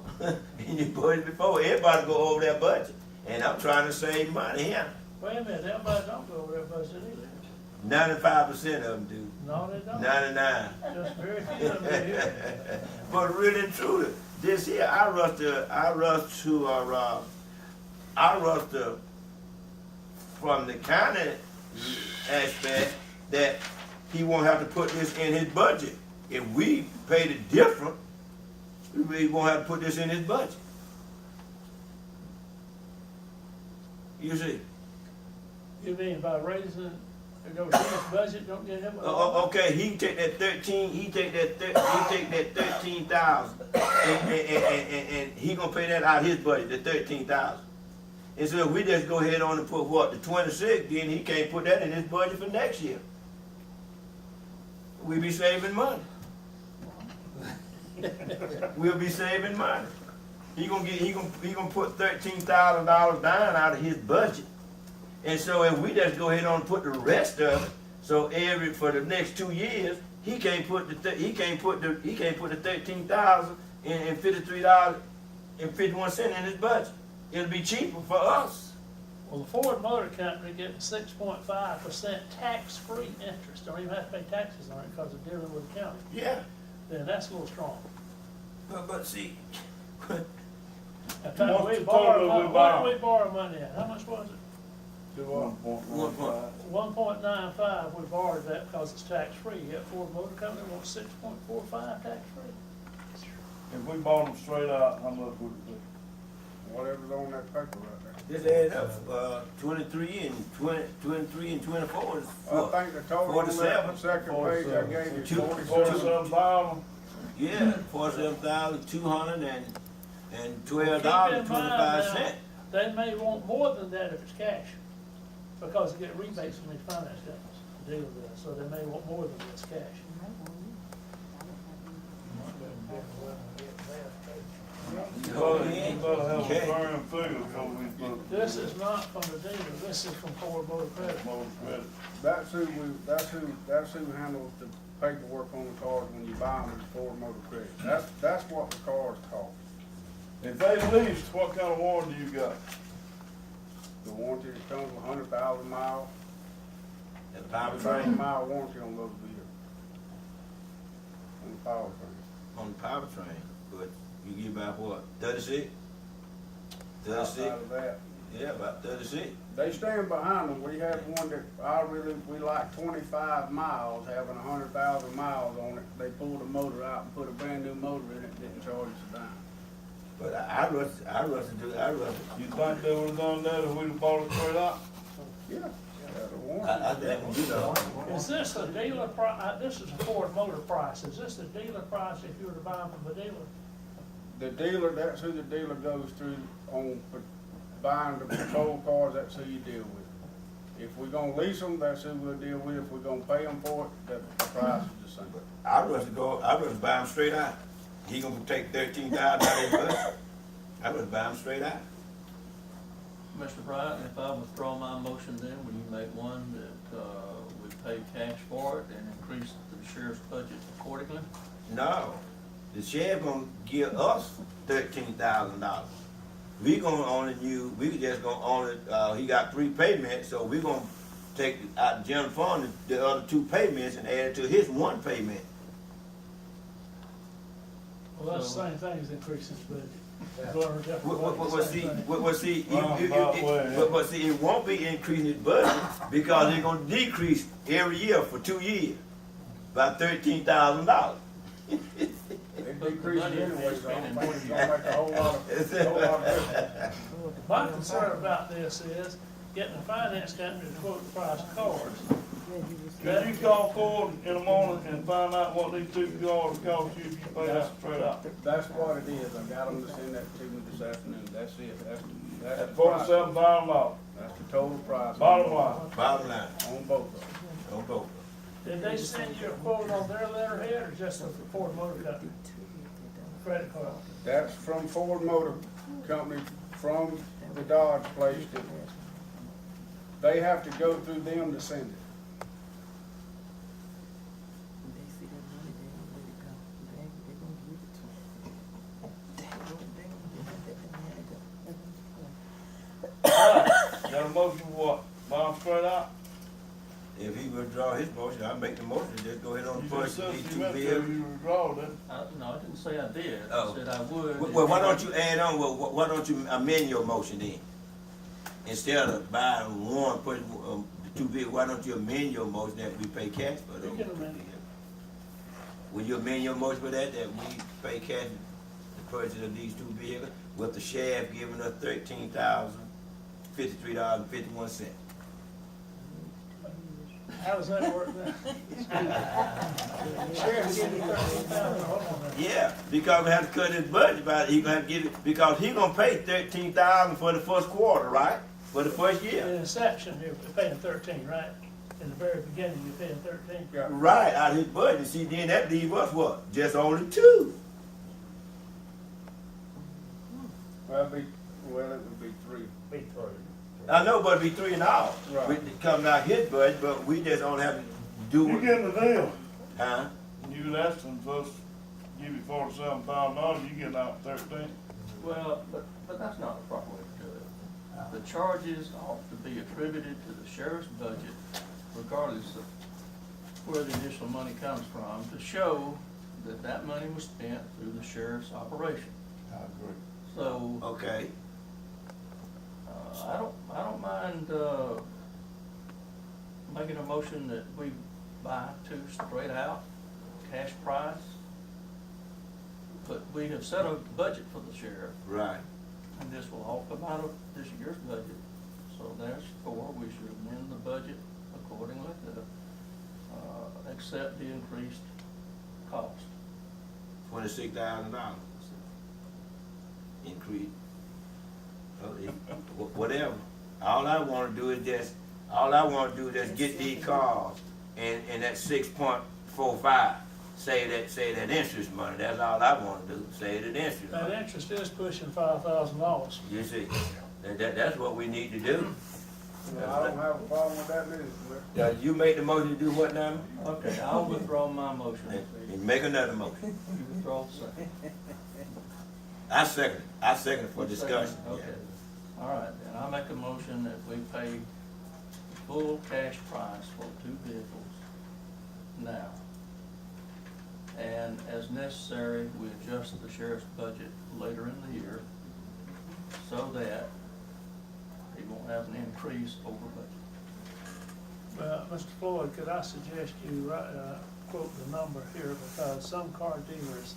in your budget before? Everybody go over their budget. And I'm trying to save money here. Wait a minute, everybody don't go over their budget either. 95% of them do. No, they don't. 99. Just very few of them do here. But really and truly, this here, I rushed from the county aspect that he won't have to put this in his budget. If we paid it different, we won't have to put this in his budget. You see? You mean by raising it, it goes in his budget, don't get him? Okay, he take that 13,000 and he gonna pay that out of his budget, the 13,000. And so if we just go ahead on and put what, the 26, then he can't put that in his budget for next year. We be saving money. We'll be saving money. He gonna put $13,000 down out of his budget. And so if we just go ahead on and put the rest of it, so for the next 2 years, he can't put the $13,053.51 in his budget. It'll be cheaper for us. Well, the Ford Motor Company getting 6.5% tax-free interest, don't even have to pay taxes on it because they're dealing with the county. Yeah, Then that's a little strong. but see, At the time What's we the borrowed total money, we what borrowed? did we borrow money at? How much was it? 1.15. 1.95, we borrowed that because it's tax-free, yet Ford Motor Company wants 6.45 tax-free. If we bought them straight out, how much would it be? Whatever's on that paper right there. this adds up, 23 and 24 is I think the total on that 47. second page I gave you is 47. 47,000? Yeah, $47,212.25. Keep in mind now, they may want more than that if it's cash, because they get rebates from these finance companies to deal with that, so they may want more than this cash. You better have a firm figure before we put This is not from the dealer, this is from Ford Motor Credit. motor credit. That's who handles the paperwork on the cars when you buy them, is Ford Motor Credit. That's what the cars cost. If they leased, what kind of warranty you got? The warranty that comes with 100,000 miles, And the power 100,000 train, mile warranty on those vehicles. On the power train. on the power train, but you get about what, 36? 36? Outside of that, Yeah, about 36. they stand behind them. We had one that we like 25 miles, having 100,000 miles on it. They pulled the motor out and put a brand new motor in it, didn't charge us a dime. But I rush to do, You think they would've done that if we'd bought it straight out? Yeah. Had a warranty. I think, you know, Is this a dealer this is a Ford Motor price, is this the dealer price if you were to buy them from the dealer? The dealer, that's who the dealer goes through on buying the patrol cars, that's who you deal with. If we're gonna lease them, that's who we'll deal with. If we're gonna pay them for it, the price is the same. I rush to buy him straight out. He gonna take 13,000 out of his budget. I rush to buy him straight out. Mr. Bryant, if I withdraw my motion then, will you make one that, we pay cash for it and increase the sheriff's budget accordingly? No, the sheriff gonna give us $13,000. We gonna only we just gonna only, he got 3 payments, so we gonna take out the general fund, the other 2 payments and add it to his 1 payment. Well, that's the same thing as increasing the budget. Going a different way, the same thing. But see, it won't be increasing his budget because it's gonna decrease every year for 2 years. about $13,000. It decreased anyway, so I don't think it's gonna make a whole lot of difference. My concern about this is getting the finance company to quote the price of cars. Can you call Ford in the morning and find out what these two cars cost you if you pay that straight out? That's what it is. I got them to send that to me this afternoon. That's it. That's At the price. $47,000, That's the total price. bottom line. Bottom line, On both of them. on both. Did they send you a quote on their letterhead or just a Ford Motor Company credit card? That's from Ford Motor Company, from the Dodge place. They have to go through them to send it. Got a motion for what? Buy them straight out? If he withdraw his motion, I'll make the motion, just go ahead on You the just first, said these you two meant to, bills. you withdraw it. No, I didn't say I did. Oh. I said I would. Well, why don't you add on, well, why don't you amend your motion then? Instead of buying one, put the two bills, why don't you amend your motion that we pay cash for those? You can amend it. Will you amend your motion for that we pay cash the purchase of these two vehicles, with the sheriff giving us $13,053.51? How does that work then? Sheriff give you $13,000, hold on a minute. Yeah, because we have to cut his budget by, he gonna have to give it, because he gonna pay $13,000 for the first quarter, right? For the first In year. inception, you're paying 13, right? In the very beginning, you're paying 13. Right, out of his budget. See, then that leave us what? Just only two. Well, it would be three. Be through. I know, but it'd be three and all. Right. It comes out his budget, but we just don't have to do You it. getting the deal. Huh? You asked them for us to give you $47,000, you getting out 13. Well, but that's not the proper way to do it. The charges ought to be attributed to the sheriff's budget, regardless of where the additional money comes from, to show that that money was spent through the sheriff's operation. I agree. So, Okay. I don't mind, making a motion that we buy two straight out, cash price. But we have set a budget for the sheriff, Right. and this will all come out of this year's budget. So therefore, we should amend the budget accordingly to, accept the increased cost. $26,000 increase. Whatever. All I wanna do is just get these cars and that 6.45. Save that interest money. That's all I wanna do. Save that interest That money. interest is pushing $5,000. You see, that's what we need to do. Well, I don't have a problem with that, either. You make the motion to do what now? Okay, I'll withdraw my motion. And make another motion. You withdraw the second. I second it for discussion. Okay, all right, then I make a motion that we pay full cash price for two vehicles now. And as necessary, we adjust the sheriff's budget later in the year so that he won't have an increase over budget. Well, Mr. Floyd, could I suggest you quote the number here, because some car dealers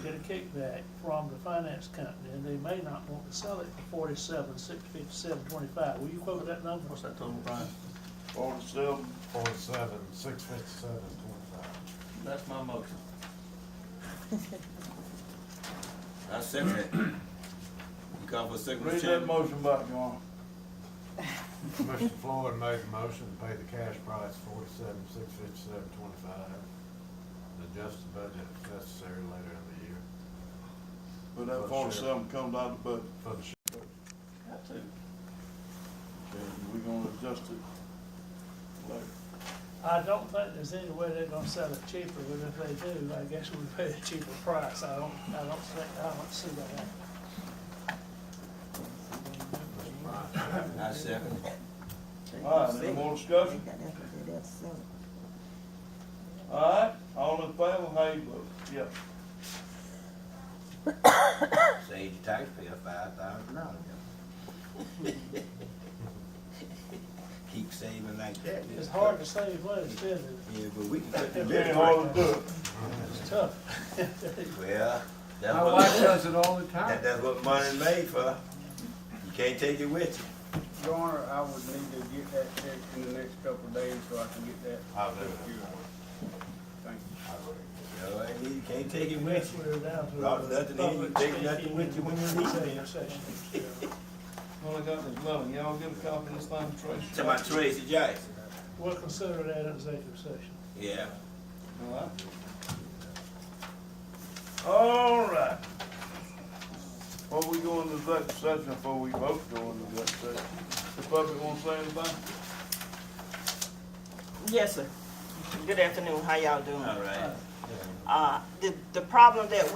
get a kickback from the finance company, and they may not want to sell it for $47,657.25. Will you quote that number? What's that total, Brian? 47. 47,657.25. That's my motion. I second it. You call for a second, Read Mr. that Chairman? motion back, Joan. Mr. Floyd made the motion to pay the cash price $47,657.25. Adjust the budget if necessary later in the year. But that 47 comes out of the budget. For the sheriff. Got to. Okay, we're gonna adjust it later. I don't think there's any way they're gonna sell it cheaper, but if they do, I guess we pay a cheaper price. I don't see that happening. I second it. All right, any more discussion? All right, all in favor, how you vote? Yes. Save the taxpayer $5,000. Keep saving like that. It's hard to save money, isn't it? Yeah, but we can cut the It bill. ain't hard to do it. It's tough. Well, that's My what, wife does it all the time. that's what money's made for. You can't take it with you. Your Honor, I would need to get that check in the next couple of days so I can get that. I'll do it. secured. Thank you. You know, ain't need- can't take it with That's you. where we're down to. Drop nothing in, you public take nothing speaking with you when you and leave. executive session, Mr. Chairman. All I got is Malone. Y'all get a copy of this thing, Tracy? To my Tracy Jackson. We'll consider that an executive session. Yeah. All right. All right. Before we go into executive session, before we vote to go into executive session, the public want to say anything? Yes, sir. Good afternoon. How y'all doing? All right. The problem that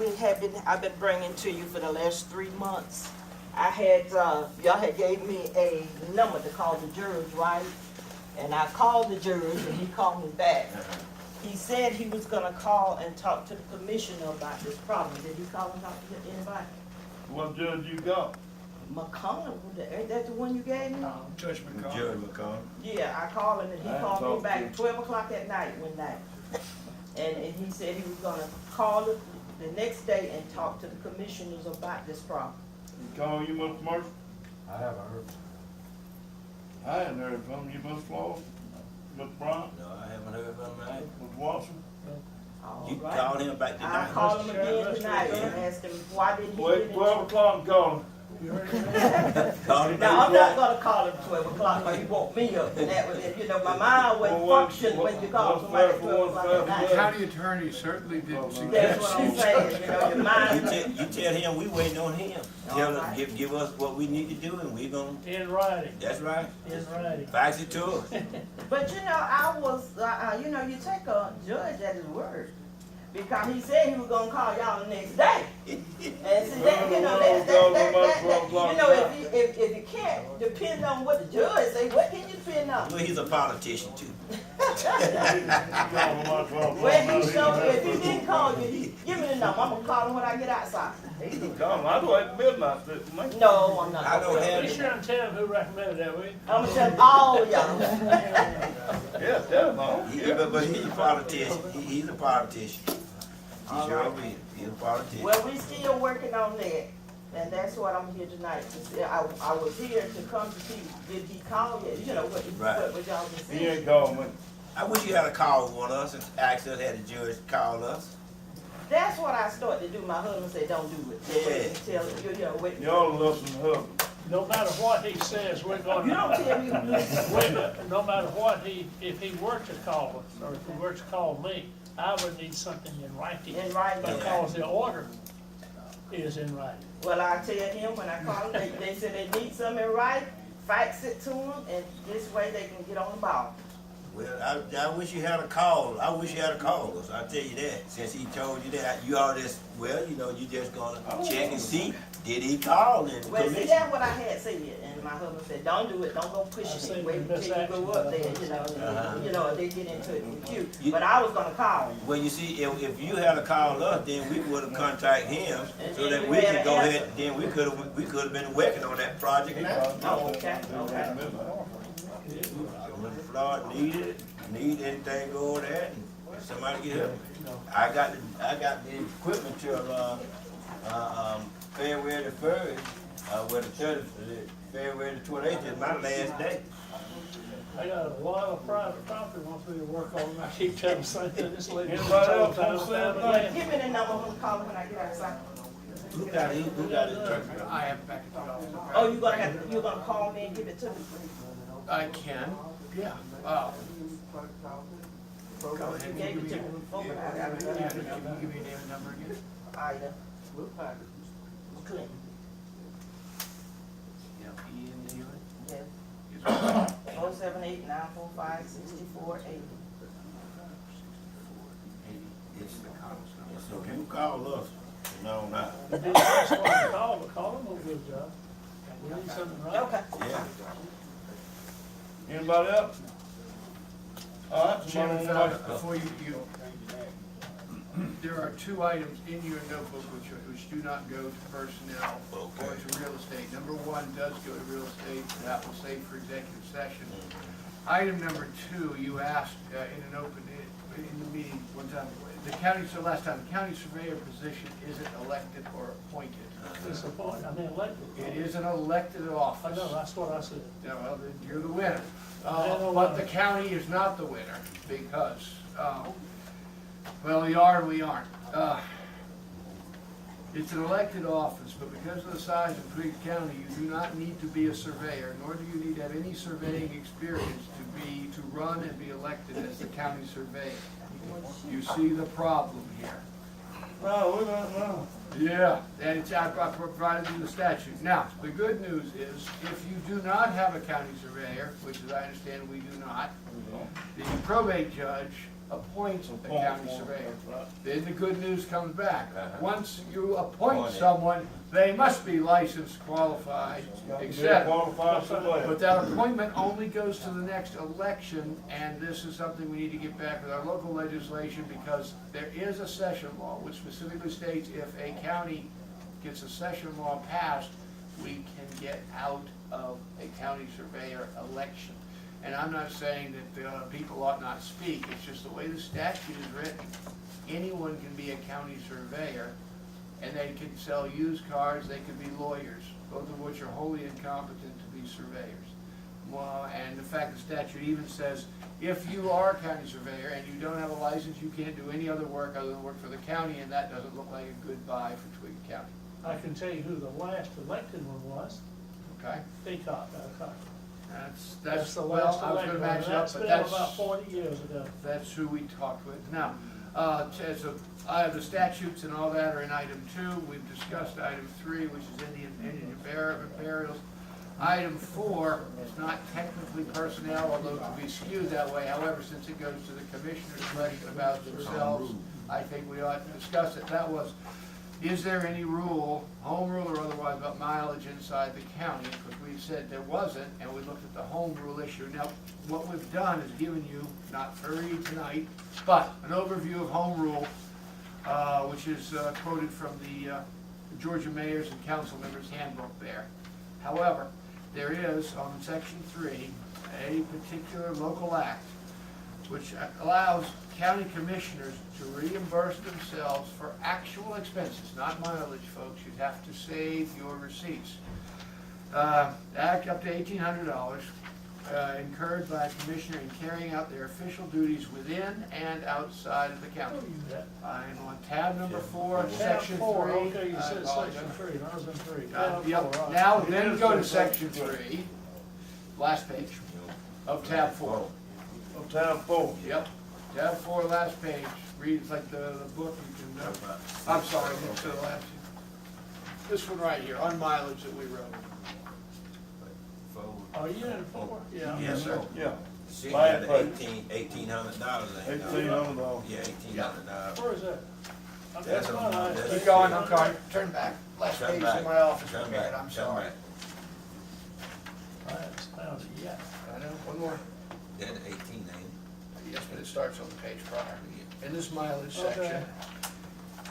I've been bringing to you for the last 3 months, I had, y'all had gave me a number to call the jurors, right? And I called the jurors and he called me back. He said he was gonna call and talk to the commissioner about this problem. Did he call and talk to anybody? What judge you got? McConnell, ain't that the one you gave me? Judge McCall. Jerry McConnell. Yeah, I called him and he I called me talked back to at 12 o'clock at night one night. And he said he was gonna call the next day and talk to the commissioners about this problem. He call you, Mr. Murphy? I haven't heard. I hadn't heard from you, Mr. Flores, Mr. Bryant, No, I haven't heard from him. Mr. Watson. All You right. called him back I tonight. called him again tonight and asked him, why didn't he Wait, get 12 in? o'clock and call him. You heard that? Called him Now, I'm back. not gonna call him 12 o'clock, or he woke me up, and that was it. You know, my mind wouldn't function when you call somebody at 12 o'clock at The night. county attorney certainly didn't That's suggest. what I'm saying, you know, your mind. You tell him we waiting on him. Tell him, Alright. give us what we need to do and we gonna, In writing, that's right. in writing. Fax it to us. But you know, I was, you know, you take a judge at his word. Because he said he was gonna call y'all the next day. And see that, you know, you know, if you can't depend on what the judge say, what can you depend on? Well, he's a politician too. Well, he showed, if he didn't call you, give me the number, I'm gonna call him when I get outside. He can call him. I'd wait midnight, man. No, I'm not. I don't have Be sure and tell him who recommended that, will you? I'm gonna tell all y'all. Yeah, tell him, I don't care. But he's a politician. He's a politician. He sure is. He's a politician. Well, we still working on that, and that's what I'm here tonight to see. I was here to come to see, did he call you, you know, what y'all just He said. ain't called me. I wish you had a call one of us and asked us, had the judge call us. That's what I started to do. My husband said, don't do it. Yeah. Tell you know, wait. Y'all listen to her. No matter what he says, we're You gonna, don't tell me who this wait a minute, no matter what if he were to call us, or if he were to call me, I would need something in writing. in writing. Because the order is in writing. Well, I tell him when I call him, they said they need something in writing, fax it to him, and this way they can get on the ball. Well, I wish you had a call. I wish you had a call us. I'll tell you that. Since he told you that, you all just, well, you know, you just gonna check and see, did he call and Well, see, commission? that's what I had said, and my husband said, don't do it, don't go I pushing seen it, wait the until you go up there, you know, Uh-huh. you know, they get into it with you. You- But I was gonna call him. Well, you see, if you had a call us, then we would have contacted him so that we could go ahead, then we could have been working on that project now. Oh, okay, okay. When the floor need anything go over there, and somebody get help. I got the equipment till February the 1st, well, the 30th, February the 28th is my last day. I got a lot of private property wants me to work on, and I keep telling them, this lady. Anybody else want to say anything? Give me the number, I'm gonna call him when I get outside. Who got it? I have it back at the office. Oh, you're gonna call me and give it to me? I can, yeah. Go ahead. You gave it to me before, but I got it. Yeah, can you give me your name and number again? Ida. Clinton. Yeah, Ian, Yes. 478-945-6480. So you call us, no, not, They didn't ask for a call, but call them a good job. We need something right. Okay. yeah. Anybody else? All right, Chairman, somebody want to before you, there are two items in your notebook which do not go to personnel or to real estate. Number one does go to real estate, and that will save for executive session. Item number two, you asked in an open in the meeting one time, the county, so last time, the county surveyor position isn't elected or appointed. It's a point, I mean, elected. It is an elected I office. know, that's what I said. Yeah, well, then you're the winner. I know But that. the county is not the winner because, well, we are and we aren't. It's an elected office, but because of the size of Twiggs County, you do not need to be a surveyor, nor do you need to have any surveying experience to run and be elected as the county surveyor. You see the problem here. No, we don't know. Yeah, and it's, I provided you the statute. Now, the good news is, if you do not have a county surveyor, which as I understand we do not, the probate judge appoints a county surveyor. Then the good news comes back. Once you appoint someone, they must be licensed, qualified, etc. Qualified surveyor. But that appointment only goes to the next election, and this is something we need to get back with our local legislation, because there is a session law which specifically states if a county gets a session law passed, we can get out of a county surveyor election. And I'm not saying that people ought not speak, it's just the way the statute is written. Anyone can be a county surveyor, and they can sell used cars, they could be lawyers, both of which are wholly incompetent to be surveyors. Well, and in fact, the statute even says, if you are a county surveyor and you don't have a license, you can't do any other work other than work for the county, and that doesn't look like a good buy for Twiggs County. I can tell you who the last elected one was, Okay? Peacock, Peacock. That's, the well, last I was elected gonna one, match it up, that's but been that's. about 40 years ago. That's who we talked with. Now, so I have the statutes and all that are in item 2. We've discussed item 3, which is Indian burials. Item 4 is not technically personnel, although it could be skewed that way. However, since it goes to the commissioner's question about themselves, I think we ought to discuss it. That was, is there any rule, home rule or otherwise, about mileage inside the county? Because we said there wasn't, and we looked at the home rule issue. Now, what we've done is given you, not for read tonight, but an overview of home rule, which is quoted from the Georgia Mayor's and Council Members Handbook there. However, there is, on section 3, a particular local act which allows county commissioners to reimburse themselves for actual expenses, not mileage, folks. You'd have to save your receipts. Act up to $1,800 incurred by a commissioner in carrying out their official duties within and outside of the county. I'm on tab number 4, section 3. Okay, you I said apologize. section 3, and I was in 3. Yep. Now, then go to section 3, last page of tab 4. Of tab 4. Yep, tab 4, last page, reads like the book you can, I'm sorry, next to the last. This one right here, on mileage that we wrote. Are you in 4? Yeah. Yes, sir. Yeah. She Bad got place. $1,800, ain't it? $1,800. Yeah, $1,800. Where is that? That's on my- that's- Keep going, I'm sorry, turn back, last Turn page back. in my office, Turn prepared, back. I'm Turn sorry. back. I haven't found it yet. I know, one more. That's 18, ain't it? Yes, but it starts on the page prior. In this mileage Okay. section,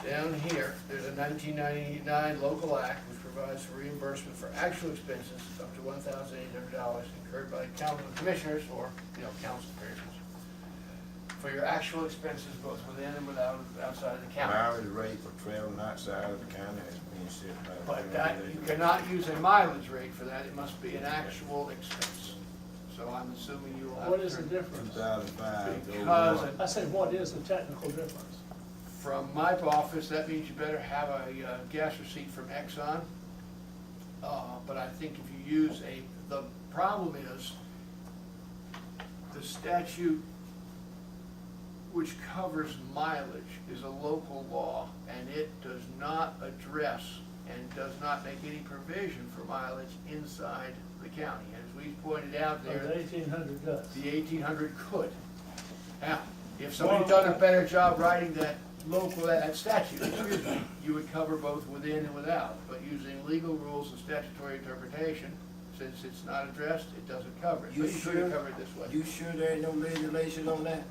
down here, there's a 1999 local act which provides for reimbursement for actual expenses up to $1,800 incurred by council commissioners or, council commissioners for your actual expenses both within and without, outside of the county. Mileage rate for traveling outside of the county is being set by. But that, you cannot use a mileage rate for that, it must be an actual expense. So I'm assuming you will have. What is the difference? 2005. Because I say, what is the technical difference? from my office, that means you better have a gas receipt from Exxon. But I think if you use the problem is, the statute which covers mileage is a local law, and it does not address and does not make any provision for mileage inside the county. And as we pointed out there, The 1800 does. the 1800 could. Now, if somebody's done a better job writing that that statute, excuse me, you would cover both within and without. But using legal rules and statutory interpretation, since it's not addressed, it doesn't cover it. You But you sure? could cover it this way. You sure there ain't no legislation on that?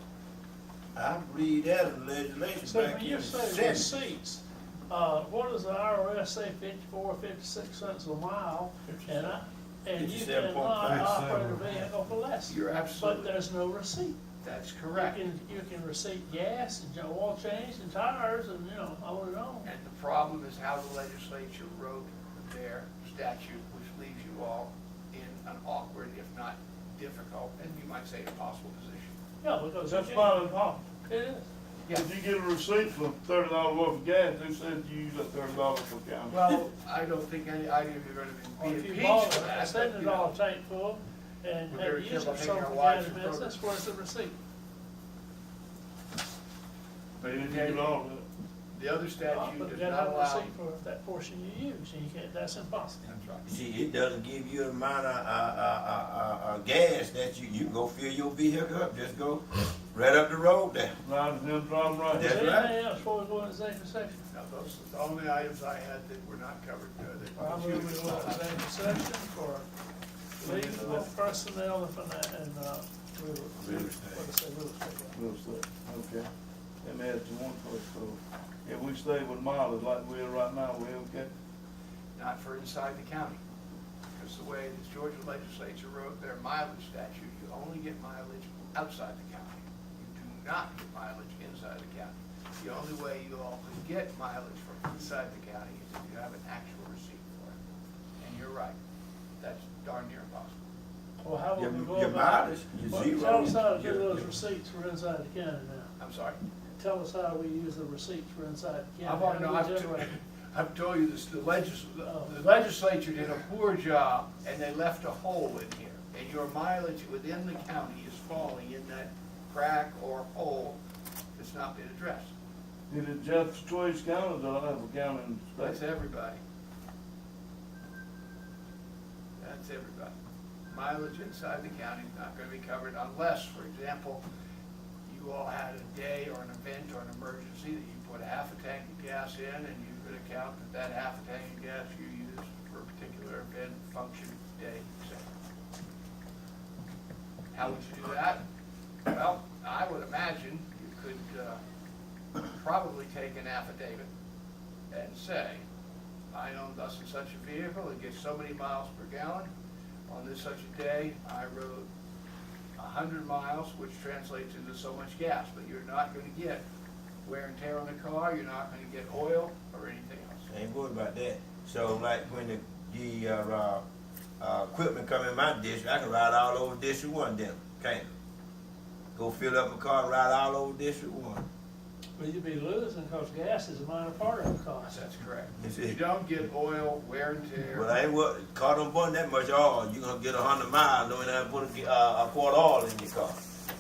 I read that in legislation So back when in you the say 70s. receipts, what does the IRS say, 54, 56 cents a mile? And you 57.5. cannot operate a vehicle for less. You're But absolutely, there's no receipt. That's correct. You can receipt gas and oil change and tires and, you know, on and on. And the problem is how the legislature wrote their statute, which leaves you all in an awkward, if not difficult, and you might say impossible position. Yeah, because. That's not impossible. It is. Yeah. If you get a receipt for $30 worth of gas, who said you use that $30 for gallon? Well, I don't think any of you are Or gonna if be you impeached bought for a that, but, $70 you know. tank full and We're had very to use careful it taking some our for wives county to business, where's the receipt? They didn't use all of it. The other But statute you does gotta not have a allow. receipt for that portion you use, and you can't, that's impossible. That's right. See, it doesn't give you the amount of gas that you can go fill your vehicle up, just go right up the road there. Right, them driving right. Is That's there right. anything else before we go into executive session? Now, those are the only items I had that were not covered. I move we go into executive session for legal, personnel, and real estate. What did I say, real estate? Real estate, okay. Let me ask you one question, so if we stay with mileage like we are right now, we okay? Not for inside the county. Because the way the Georgia legislature wrote their mileage statute, you only get mileage outside the county. You do not get mileage inside the county. The only way you all can get mileage from inside the county is if you have an actual receipt for it. And you're right, that's darn near impossible. Well, how will we go Your about mileage, it? your Well, zero. tell us how to do your- those receipts for inside the county now. I'm sorry? Tell us how we use the receipts for inside the I've county. already, How no, do we generate? I've told you this, the Oh. legislature did a poor job, and they left a hole in here. And your mileage within the county is falling in that crack or hole that's not been addressed. Did it just Twiggs County, or do I have a county in the That's state? everybody. That's everybody. Mileage inside the county is not gonna be covered unless, for example, you all had a day or an event or an emergency that you put a half a tank of gas in, and you could account that half a tank of gas you used for a particular event, function, day, etc. How would you do that? Well, I would imagine you could probably take an affidavit and say, I own thus and such a vehicle, it gets so many miles per gallon. On this such a day, I rode 100 miles, which translates into so much gas, but you're not gonna get wear and tear on the car, you're not gonna get oil or anything else. Ain't worried about that. So like when the equipment come in my district, I can ride all over District 1 then, can't I? Go fill up my car, ride all over District 1. Well, you'd be losing because gas is a minor part of the cost. That's correct. You see? You don't get oil, wear and tear. Well, I ain't what, car don't burn that much oil. You gonna get 100 miles, knowing how to put a quart of oil in your car.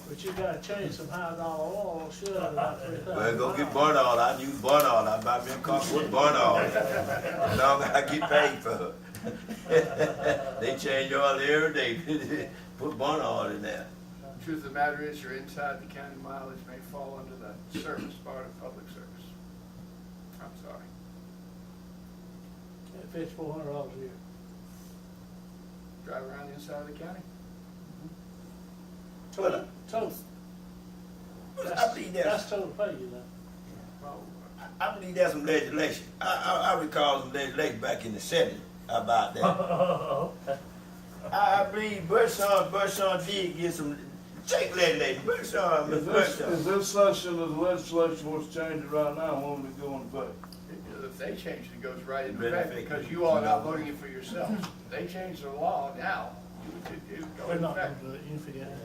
But you gotta change some $100 oil, should have about 3,000 Well, go get burn oil. I use burn oil. I buy me a car with burn oil. As long as I get paid for it. They change oil every day. Put burn oil in there. Truth of the matter is, your inside the county mileage may fall under the service part of public service. I'm sorry. It fits $400 a year. Drive around the inside of the county? Total. I believe That's total pay, you know. Well, I believe there's some legislation. I recall some legislation back in the 70s about that. I believe Bushon did get some check legislation. Bushon, Is this session of the legislature what's changing right now, when we go into effect? if they change it, it goes right into Right effect, effect. because you all are not voting it for yourselves. If they change the law now, it would go We're into not gonna effect. do it, you can forget it.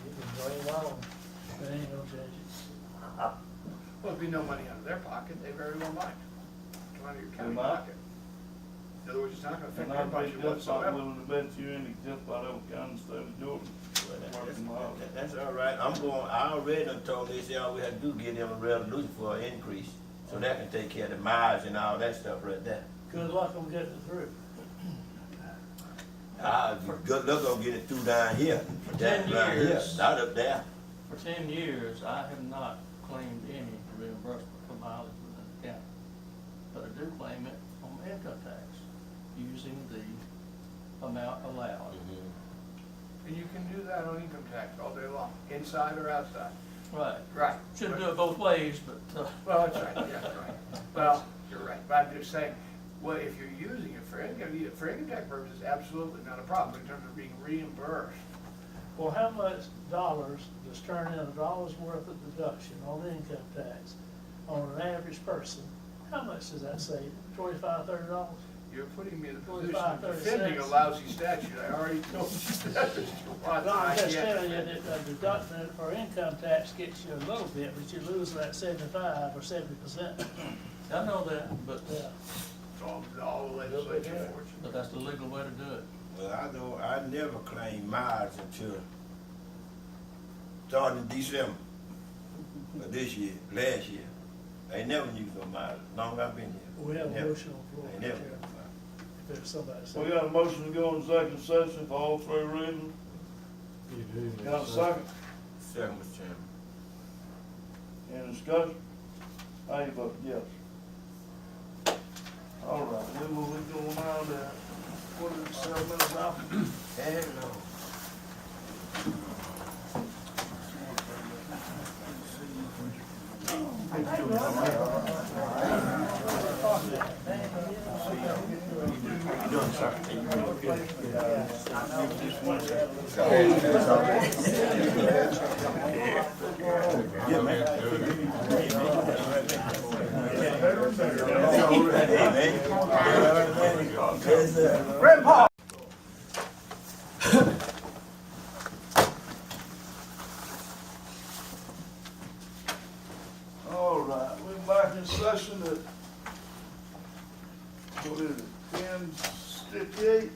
You can blame Malone. They ain't gonna change it. Well, there'd be no money out of their pocket, they very well might. Come out of your county They might. pocket. In other words, it's not gonna affect And their I'd budget be just not whatsoever. willing to bet you any just about every county in the state of Georgia. Working miles. That's all right. I already done told they say all we have to do is give them a resolution for an increase. So that can take care of the miles and all that stuff right there. Good luck on getting it through. Good luck on getting it through down here. For Down 10 around here, years. not up there. For 10 years, I have not claimed any reimbursement for mileage within the county. But I do claim it on income tax, using the amount allowed. And you can do that on income tax all day long, inside or outside. Right. Right. Shouldn't do it both ways, but, Well, that's right, yeah, right. Well, you're right, but I'm just saying, well, if you're using it for income tax purposes, absolutely not a problem in terms of being reimbursed Well, how much dollars does turn in $1 worth of deduction on income tax on an average person? How much does that save? $25, $30? You're putting me in a 25, position of 30 defending a cents. lousy statute. I already told you that, Mr. Watson. No, I'm I just can't- telling you that deducting it for income tax gets you a little bit, but you lose that 75 or 70%. I know that, but, Yeah. All the legislature for it. but that's the legal way to do it. Well, I never claimed miles until starting in December of this year, last year. I ain't never used no miles, long as I've been here. We have a Never. motion on the floor. I ain't never. Chair. If there's somebody We saying. got a motion to go in executive session for all three reasons. You do need Got a second? Second, Mr. Chairman. Any discussion? How you vote? Yes. All right, then we'll be going now to, what is it, 7 minutes out? And no. Grandpa! All right, we're back in session at, what is it, 10:58?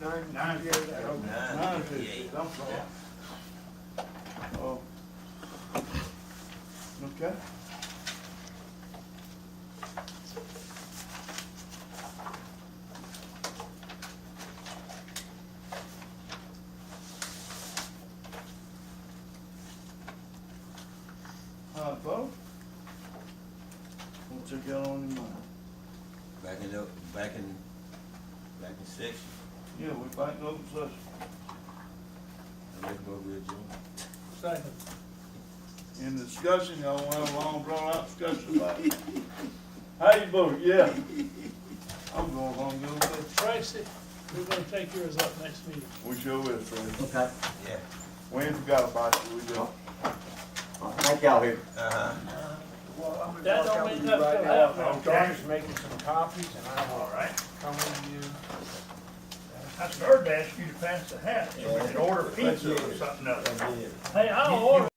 9:58, I'm sorry. Oh. Okay. All right, folks. What you got on your mind? Back in section. Yeah, we back in open session. I make a vote with Joan. Second. In discussion, y'all want to have a long drawn out discussion about it? How you vote? Yeah. I'm going home, go to bed. Tracy, we're gonna take yours up next meeting. We sure will, Tracy. Okay. Yeah. We ain't forgot about you, we do. Thank y'all here. Uh-huh. Well, I'm That gonna don't talk mean with you nothing right to now. happen. John's making some copies and I will come with you. I started to ask you to pass the hat, so we could order pizza or something else. Hey, I'll order